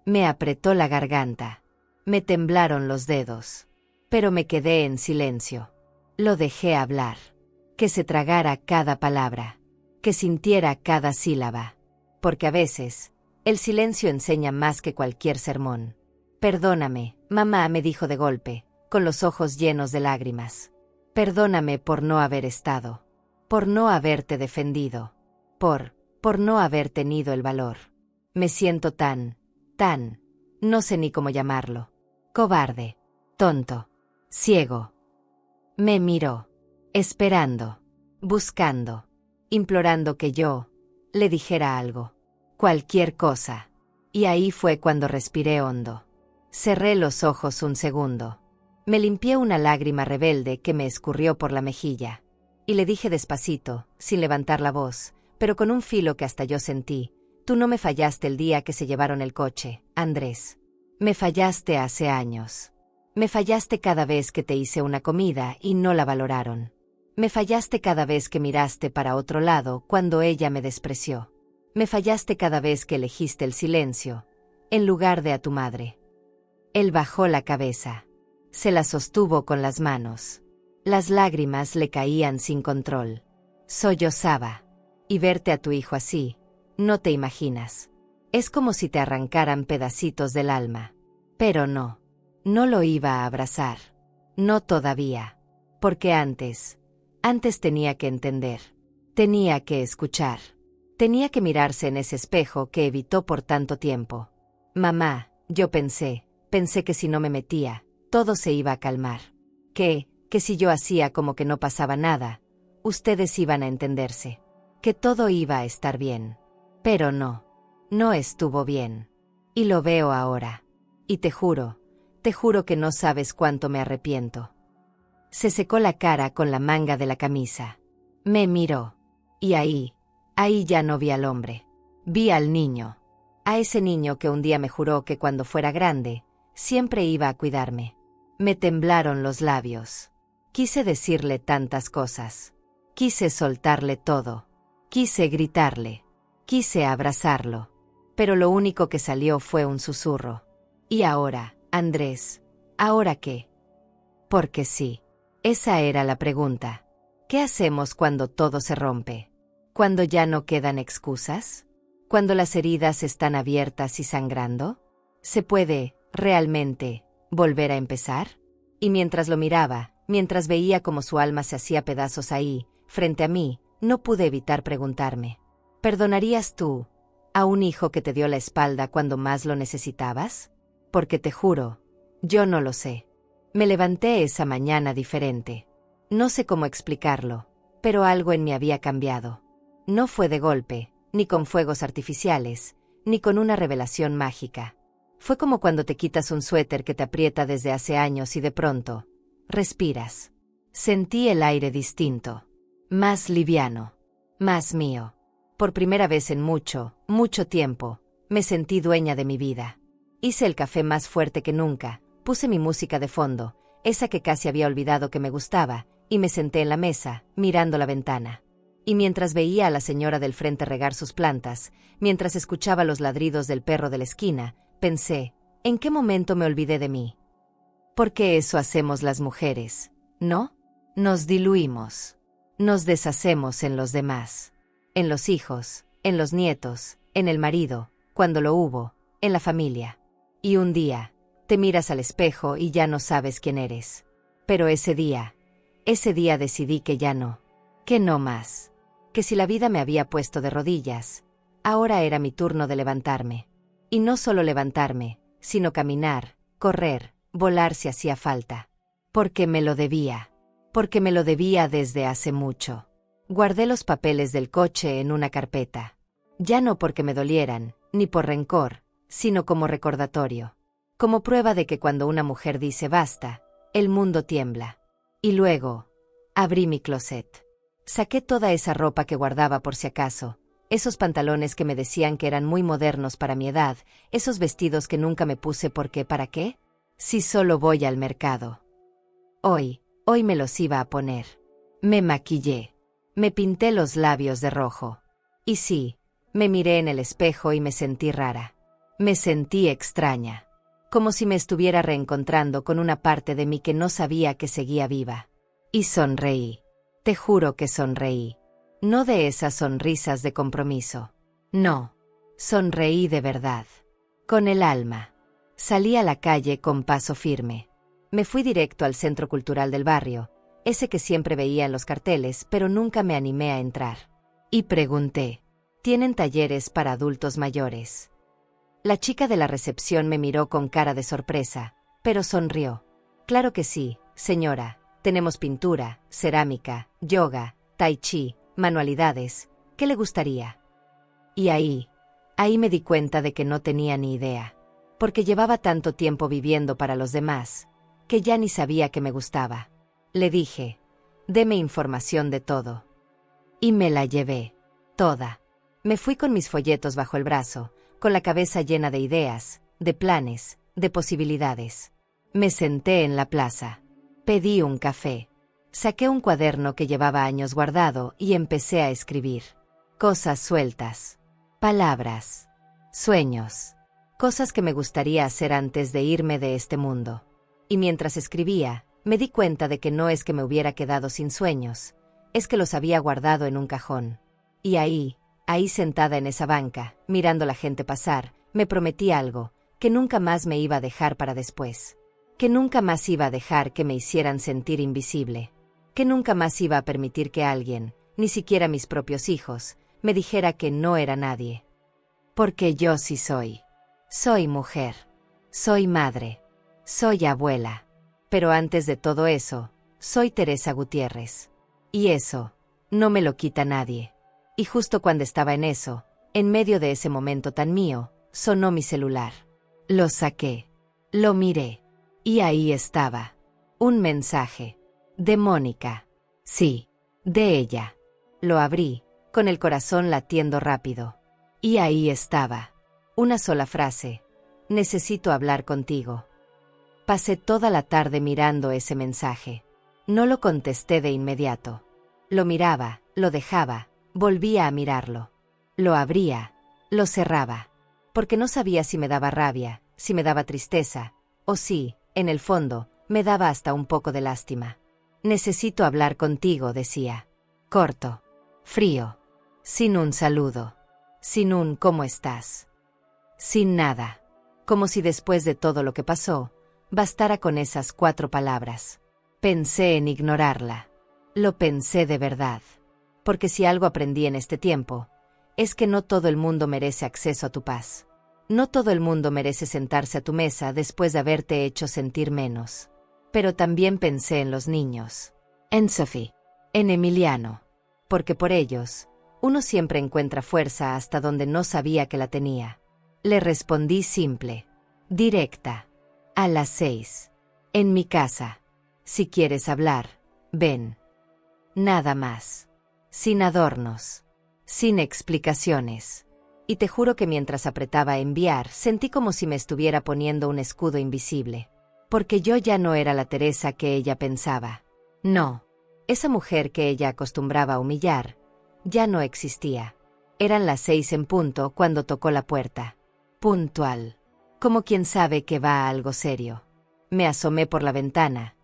Me apretó la garganta. Me temblaron los dedos. Pero me quedé en silencio. Lo dejé hablar. Que se tragara cada palabra. Que sintiera cada sílaba. Porque a veces, el silencio enseña más que cualquier sermón. Perdóname, mamá, me dijo de golpe, con los ojos llenos de lágrimas. Perdóname por no haber estado. Por no haberte defendido. Por no haber tenido el valor. Me siento tan, no sé ni cómo llamarlo. Cobarde. Tonto. Ciego. Me miró. Esperando. Buscando. Implorando que yo le dijera algo. Cualquier cosa. Y ahí fue cuando respiré hondo. Cerré los ojos un segundo. Me limpié una lágrima rebelde que me escurrió por la mejilla. Y le dije despacito, sin levantar la voz, pero con un filo que hasta yo sentí. Tú no me fallaste el día que se llevaron el coche, Andrés. Me fallaste hace años. Me fallaste cada vez que te hice una comida y no la valoraron. Me fallaste cada vez que miraste para otro lado cuando ella me despreció. Me fallaste cada vez que elegiste el silencio, en lugar de a tu madre. Él bajó la cabeza. Se la sostuvo con las manos. Las lágrimas le caían sin control. Sollozaba. Y verte a tu hijo así, no te imaginas. Es como si te arrancaran pedacitos del alma. Pero no lo iba a abrazar. No todavía. Porque antes tenía que entender. Tenía que escuchar. Tenía que mirarse en ese espejo que evitó por tanto tiempo. Mamá, yo pensé que si no me metía, todo se iba a calmar. Que si yo hacía como que no pasaba nada, ustedes iban a entenderse. Que todo iba a estar bien. Pero no estuvo bien. Y lo veo ahora. Y te juro que no sabes cuánto me arrepiento. Se secó la cara con la manga de la camisa. Me miró. Y ahí ya no vi al hombre. Vi al niño. A ese niño que un día me juró que cuando fuera grande, siempre iba a cuidarme. Me temblaron los labios. Quise decirle tantas cosas. Quise soltarle todo. Quise gritarle. Quise abrazarlo. Pero lo único que salió fue un susurro. ¿Y ahora, Andrés? ¿Ahora qué? Porque sí. Esa era la pregunta. ¿Qué hacemos cuando todo se rompe? ¿Cuando ya no quedan excusas? ¿Cuando las heridas están abiertas y sangrando? Se puede ¿realmente, volver a empezar? Y mientras lo miraba, mientras veía cómo su alma se hacía pedazos ahí, frente a mí, no pude evitar preguntarme: ¿perdonarías tú a un hijo que te dio la espalda cuando más lo necesitabas? Porque te juro, yo no lo sé. Me levanté esa mañana diferente. No sé cómo explicarlo, pero algo en mí había cambiado. No fue de golpe, ni con fuegos artificiales, ni con una revelación mágica. Fue como cuando te quitas un suéter que te aprieta desde hace años y de pronto respiras. Sentí el aire distinto, más liviano, más mío. Por primera vez en mucho, mucho tiempo, me sentí dueña de mi vida. Hice el café más fuerte que nunca, puse mi música de fondo, esa que casi había olvidado que me gustaba, y me senté en la mesa, mirando la ventana. Y mientras veía a la señora del frente regar sus plantas, mientras escuchaba los ladridos del perro de la esquina, pensé: ¿en qué momento me olvidé de mí? Porque eso hacemos las mujeres, ¿no? Nos diluimos. Nos deshacemos en los demás. En los hijos, en los nietos, en el marido, cuando lo hubo, en la familia. Y un día, te miras al espejo y ya no sabes quién eres. Pero ese día decidí que ya no. Que no más. Que si la vida me había puesto de rodillas, ahora era mi turno de levantarme. Y no solo levantarme, sino caminar, correr, volar si hacía falta. Porque me lo debía. Porque me lo debía desde hace mucho. Guardé los papeles del coche en una carpeta. Ya no porque me dolieran, ni por rencor, sino como recordatorio. Como prueba de que cuando una mujer dice basta, el mundo tiembla. Y luego, abrí mi closet. Saqué toda esa ropa que guardaba por si acaso, esos pantalones que me decían que eran muy modernos para mi edad, esos vestidos que nunca me puse porque ¿para qué? Si solo voy al mercado. Hoy me los iba a poner. Me maquillé. Me pinté los labios de rojo. Y sí, me miré en el espejo y me sentí rara. Me sentí extraña. Como si me estuviera reencontrando con una parte de mí que no sabía que seguía viva. Y sonreí. Te juro que sonreí. No de esas sonrisas de compromiso. No. Sonreí de verdad. Con el alma. Salí a la calle con paso firme. Me fui directo al centro cultural del barrio, ese que siempre veía en los carteles, pero nunca me animé a entrar. Y pregunté: ¿tienen talleres para adultos mayores? La chica de la recepción me miró con cara de sorpresa, pero sonrió. Claro que sí, señora, tenemos pintura, cerámica, yoga, tai chi, manualidades. ¿Qué le gustaría? Y ahí me di cuenta de que no tenía ni idea, porque llevaba tanto tiempo viviendo para los demás, que ya ni sabía que me gustaba. Le dije: deme información de todo. Y me la llevé, toda. Me fui con mis folletos bajo el brazo, con la cabeza llena de ideas, de planes, de posibilidades. Me senté en la plaza. Pedí un café. Saqué un cuaderno que llevaba años guardado y empecé a escribir. Cosas sueltas. Palabras. Sueños. Cosas que me gustaría hacer antes de irme de este mundo. Y mientras escribía, me di cuenta de que no es que me hubiera quedado sin sueños, es que los había guardado en un cajón. Y ahí sentada en esa banca, mirando la gente pasar, me prometí algo, que nunca más me iba a dejar para después. Que nunca más iba a dejar que me hicieran sentir invisible. Que nunca más iba a permitir que alguien, ni siquiera mis propios hijos, me dijera que no era nadie. Porque yo sí soy. Soy mujer. Soy madre. Soy abuela. Pero antes de todo eso, soy Teresa Gutiérrez. Y eso, no me lo quita nadie. Y justo cuando estaba en eso, en medio de ese momento tan mío, sonó mi celular. Lo saqué. Lo miré. Y ahí estaba. Un mensaje. De Mónica. Sí, de ella. Lo abrí, con el corazón latiendo rápido. Y ahí estaba. Una sola frase. Necesito hablar contigo. Pasé toda la tarde mirando ese mensaje. No lo contesté de inmediato. Lo miraba, lo dejaba, volvía a mirarlo. Lo abría, lo cerraba. Porque no sabía si me daba rabia, si me daba tristeza, o si, en el fondo, me daba hasta un poco de lástima. Necesito hablar contigo, decía. Corto. Frío. Sin un saludo. Sin un ¿cómo estás? Sin nada. Como si después de todo lo que pasó, bastara con esas 4 palabras. Pensé en ignorarla. Lo pensé de verdad. Porque si algo aprendí en este tiempo, es que no todo el mundo merece acceso a tu paz. No todo el mundo merece sentarse a tu mesa después de haberte hecho sentir menos. Pero también pensé en los niños. En Sophie. En Emiliano. Porque por ellos, uno siempre encuentra fuerza hasta donde no sabía que la tenía. Le respondí simple. Directa. A las 6. En mi casa. Si quieres hablar, ven. Nada más. Sin adornos. Sin explicaciones. Y te juro que mientras apretaba enviar, sentí como si me estuviera poniendo un escudo invisible. Porque yo ya no era la Teresa que ella pensaba. No. Esa mujer que ella acostumbraba a humillar, ya no existía. Eran las 6 en punto cuando tocó la puerta. Puntual. Como quien sabe que va a algo serio. Me asomé por la ventana.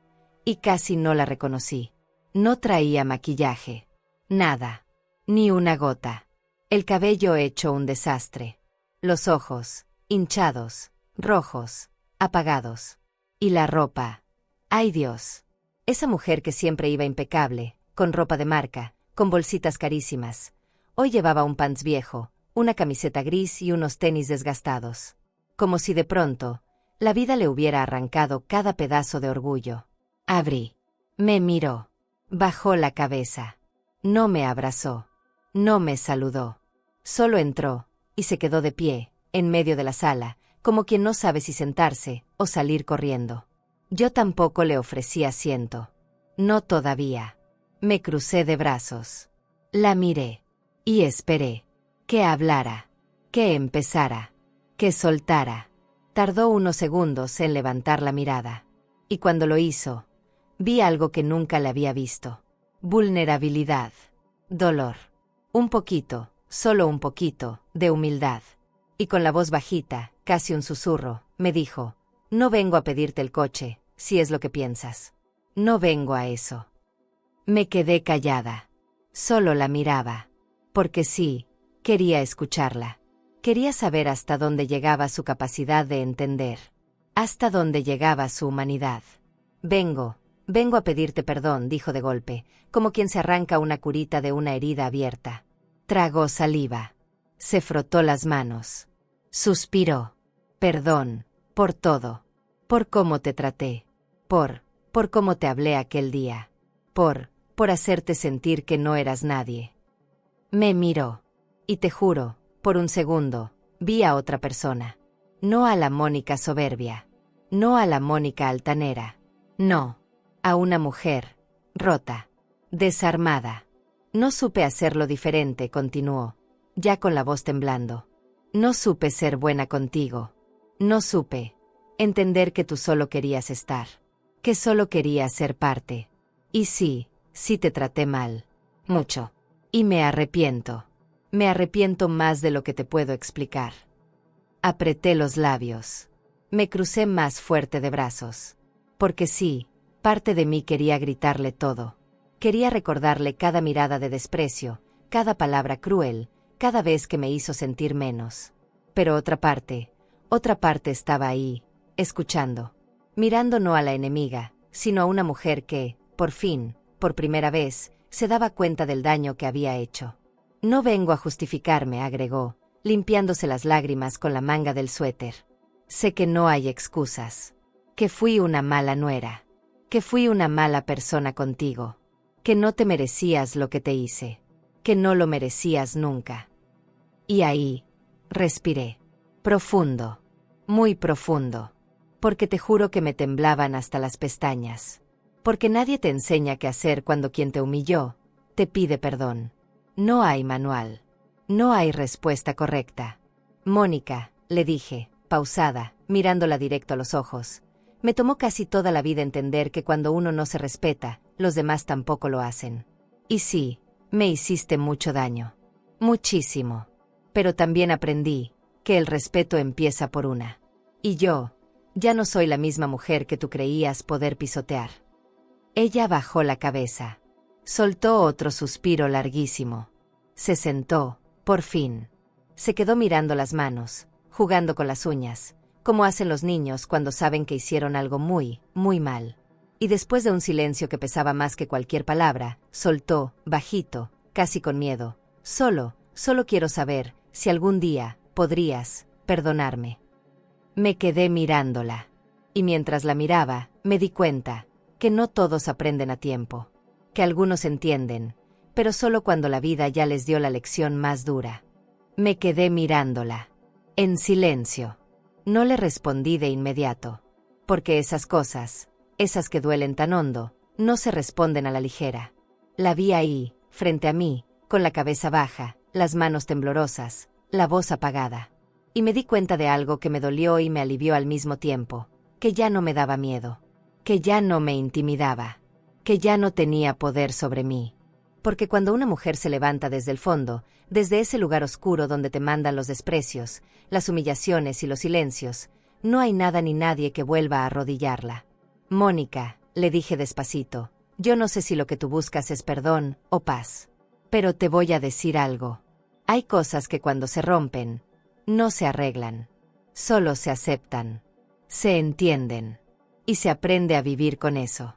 Y casi no la reconocí. No traía maquillaje. Nada. Ni una gota. El cabello hecho un desastre. Los ojos, hinchados, rojos, apagados. Y la ropa. ¡Ay Dios! Esa mujer que siempre iba impecable, con ropa de marca, con bolsitas carísimas. Hoy llevaba un pants viejo, una camiseta gris y unos tenis desgastados. Como si de pronto, la vida le hubiera arrancado cada pedazo de orgullo. Abrí. Me miró. Bajó la cabeza. No me abrazó. No me saludó. Solo entró, y se quedó de pie, en medio de la sala, como quien no sabe si sentarse o salir corriendo. Yo tampoco le ofrecí asiento. No todavía. Me crucé de brazos. La miré. Y esperé. Que hablara. Que empezara. Que soltara. Tardó unos segundos en levantar la mirada. Y cuando lo hizo, vi algo que nunca le había visto. Vulnerabilidad. Dolor. Un poquito, solo un poquito, de humildad. Y con la voz bajita, casi un susurro, me dijo: no vengo a pedirte el coche, si es lo que piensas. No vengo a eso. Me quedé callada. Solo la miraba. Porque sí, quería escucharla. Quería saber hasta dónde llegaba su capacidad de entender. Hasta dónde llegaba su humanidad. Vengo a pedirte perdón, dijo de golpe, como quien se arranca una curita de una herida abierta. Tragó saliva. Se frotó las manos. Suspiró. Perdón, por todo. Por cómo te traté. Por cómo te hablé aquel día. Por hacerte sentir que no eras nadie. Me miró. Y te juro, por un segundo, vi a otra persona. No a la Mónica soberbia. No a la Mónica altanera. No. A una mujer. Rota. Desarmada. No supe hacerlo diferente, continuó, ya con la voz temblando. No supe ser buena contigo. No supe entender que tú solo querías estar. Que solo querías ser parte. Y sí te traté mal. Mucho. Y me arrepiento. Me arrepiento más de lo que te puedo explicar. Apreté los labios. Me crucé más fuerte de brazos. Porque sí, parte de mí quería gritarle todo. Quería recordarle cada mirada de desprecio, cada palabra cruel, cada vez que me hizo sentir menos. Pero otra parte estaba ahí, escuchando. Mirando no a la enemiga, sino a una mujer que, por fin, por primera vez, se daba cuenta del daño que había hecho. No vengo a justificarme, agregó, limpiándose las lágrimas con la manga del suéter. Sé que no hay excusas. Que fui una mala nuera. Que fui una mala persona contigo. Que no te merecías lo que te hice. Que no lo merecías nunca. Y ahí, respiré. Profundo. Muy profundo. Porque te juro que me temblaban hasta las pestañas. Porque nadie te enseña qué hacer cuando quien te humilló te pide perdón. No hay manual. No hay respuesta correcta. Mónica, le dije, pausada, mirándola directo a los ojos. Me tomó casi toda la vida entender que cuando uno no se respeta, los demás tampoco lo hacen. Y sí, me hiciste mucho daño. Muchísimo. Pero también aprendí que el respeto empieza por una. Y yo, ya no soy la misma mujer que tú creías poder pisotear. Ella bajó la cabeza. Soltó otro suspiro larguísimo. Se sentó, por fin. Se quedó mirando las manos, jugando con las uñas, como hacen los niños cuando saben que hicieron algo muy, muy mal. Y después de un silencio que pesaba más que cualquier palabra, soltó, bajito, casi con miedo: solo quiero saber si algún día podrías perdonarme. Me quedé mirándola. Y mientras la miraba, me di cuenta que no todos aprenden a tiempo, que algunos entienden, pero solo cuando la vida ya les dio la lección más dura. Me quedé mirándola, en silencio. No le respondí de inmediato, porque esas cosas, esas que duelen tan hondo, no se responden a la ligera. La vi ahí, frente a mí, con la cabeza baja, las manos temblorosas, la voz apagada. Y me di cuenta de algo que me dolió y me alivió al mismo tiempo, que ya no me daba miedo, que ya no me intimidaba, que ya no tenía poder sobre mí. Porque cuando una mujer se levanta desde el fondo, desde ese lugar oscuro donde te mandan los desprecios, las humillaciones y los silencios, no hay nada ni nadie que vuelva a arrodillarla. Mónica, le dije despacito, yo no sé si lo que tú buscas es perdón o paz. Pero te voy a decir algo. Hay cosas que cuando se rompen, no se arreglan. Solo se aceptan. Se entienden. Y se aprende a vivir con eso.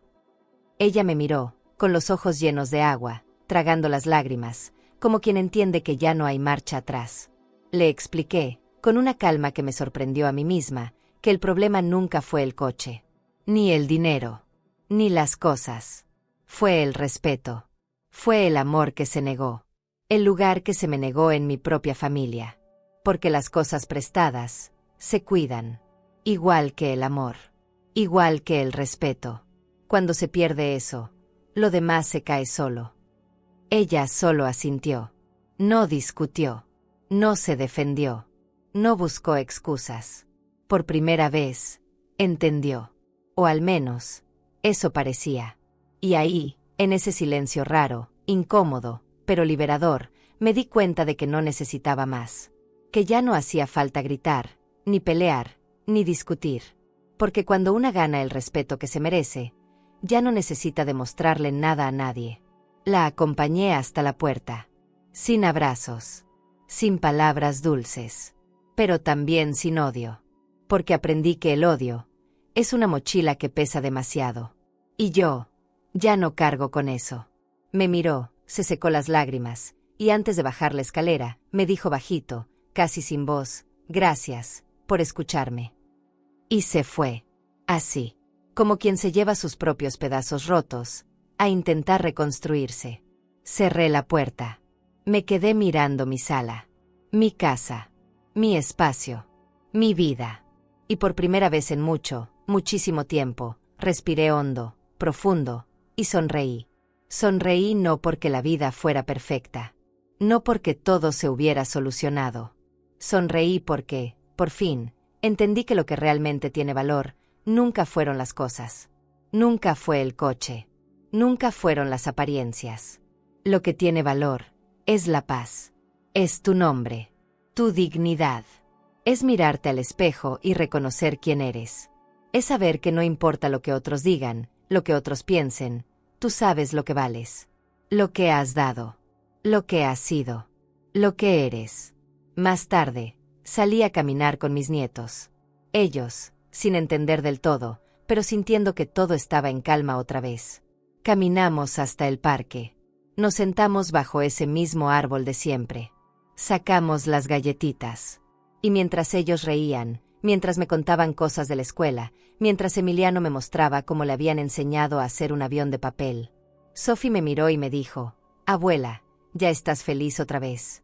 Ella me miró, con los ojos llenos de agua, tragando las lágrimas, como quien entiende que ya no hay marcha atrás. Le expliqué, con una calma que me sorprendió a mí misma, que el problema nunca fue el coche, ni el dinero, ni las cosas. Fue el respeto. Fue el amor que se negó. El lugar que se me negó en mi propia familia. Porque las cosas prestadas se cuidan. Igual que el amor. Igual que el respeto. Cuando se pierde eso, lo demás se cae solo. Ella solo asintió. No discutió. No se defendió. No buscó excusas. Por primera vez, entendió. O al menos, eso parecía. Y ahí, en ese silencio raro, incómodo, pero liberador, me di cuenta de que no necesitaba más. Que ya no hacía falta gritar, ni pelear, ni discutir. Porque cuando una gana el respeto que se merece, ya no necesita demostrarle nada a nadie. La acompañé hasta la puerta. Sin abrazos. Sin palabras dulces. Pero también sin odio. Porque aprendí que el odio es una mochila que pesa demasiado. Y yo ya no cargo con eso. Me miró, se secó las lágrimas, y antes de bajar la escalera, me dijo bajito, casi sin voz: gracias por escucharme. Y se fue. Así, como quien se lleva sus propios pedazos rotos, a intentar reconstruirse. Cerré la puerta. Me quedé mirando mi sala, mi casa, mi espacio, mi vida. Y por primera vez en muchísimo tiempo, respiré hondo, profundo, y sonreí. Sonreí no porque la vida fuera perfecta, no porque todo se hubiera solucionado. Sonreí porque, por fin, entendí que lo que realmente tiene valor nunca fueron las cosas. Nunca fue el coche. Nunca fueron las apariencias. Lo que tiene valor es la paz. Es tu nombre. Tu dignidad. Es mirarte al espejo y reconocer quién eres. Es saber que no importa lo que otros digan, lo que otros piensen, tú sabes lo que vales. Lo que has dado. Lo que has sido. Lo que eres. Más tarde, salí a caminar con mis nietos. Ellos, sin entender del todo, pero sintiendo que todo estaba en calma otra vez. Caminamos hasta el parque. Nos sentamos bajo ese mismo árbol de siempre. Sacamos las galletitas. Y mientras ellos reían, mientras me contaban cosas de la escuela, mientras Emiliano me mostraba cómo le habían enseñado a hacer un avión de papel, Sophie me miró y me dijo: abuela, ¿ya estás feliz otra vez?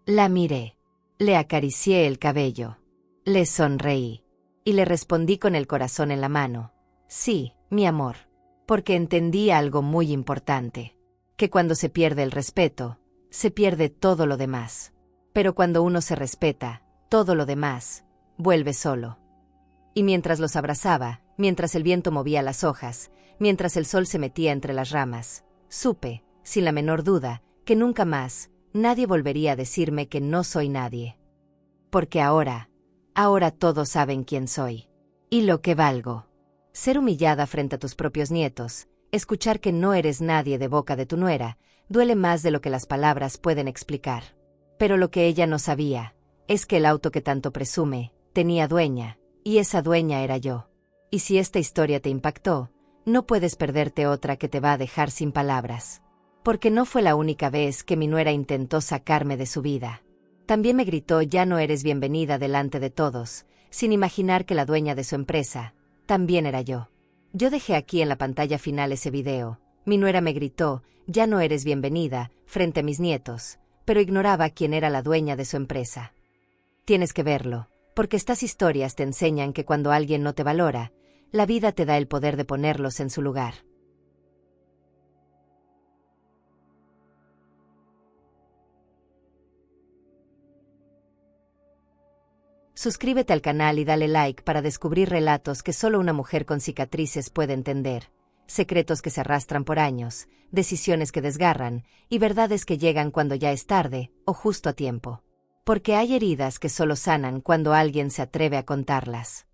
La miré. Le acaricié el cabello. Le sonreí. Y le respondí con el corazón en la mano: sí, mi amor. Porque entendí algo muy importante. Que cuando se pierde el respeto, se pierde todo lo demás. Pero cuando uno se respeta, todo lo demás vuelve solo. Y mientras los abrazaba, mientras el viento movía las hojas, mientras el sol se metía entre las ramas, supe, sin la menor duda, que nunca más nadie volvería a decirme que no soy nadie. Porque ahora todos saben quién soy. Y lo que valgo. Ser humillada frente a tus propios nietos, escuchar que no eres nadie de boca de tu nuera, duele más de lo que las palabras pueden explicar. Pero lo que ella no sabía es que el auto que tanto presume tenía dueña, Y esa dueña era yo. Y si esta historia te impactó, no puedes perderte otra que te va a dejar sin palabras. Porque no fue la única vez que mi nuera intentó sacarme de su vida. También me gritó: ya no eres bienvenida delante de todos, sin imaginar que la dueña de su empresa también era yo. Yo dejé aquí en la pantalla final ese video. Mi nuera me gritó: ya no eres bienvenida, frente a mis nietos, pero ignoraba quién era la dueña de su empresa. Tienes que verlo, porque estas historias te enseñan que cuando alguien no te valora, la vida te da el poder de ponerlos en su lugar. Suscríbete al canal y dale like para descubrir relatos que solo una mujer con cicatrices puede entender, secretos que se arrastran por años, decisiones que desgarran, y verdades que llegan cuando ya es tarde, o justo a tiempo. Porque hay heridas que solo sanan cuando alguien se atreve a contarlas.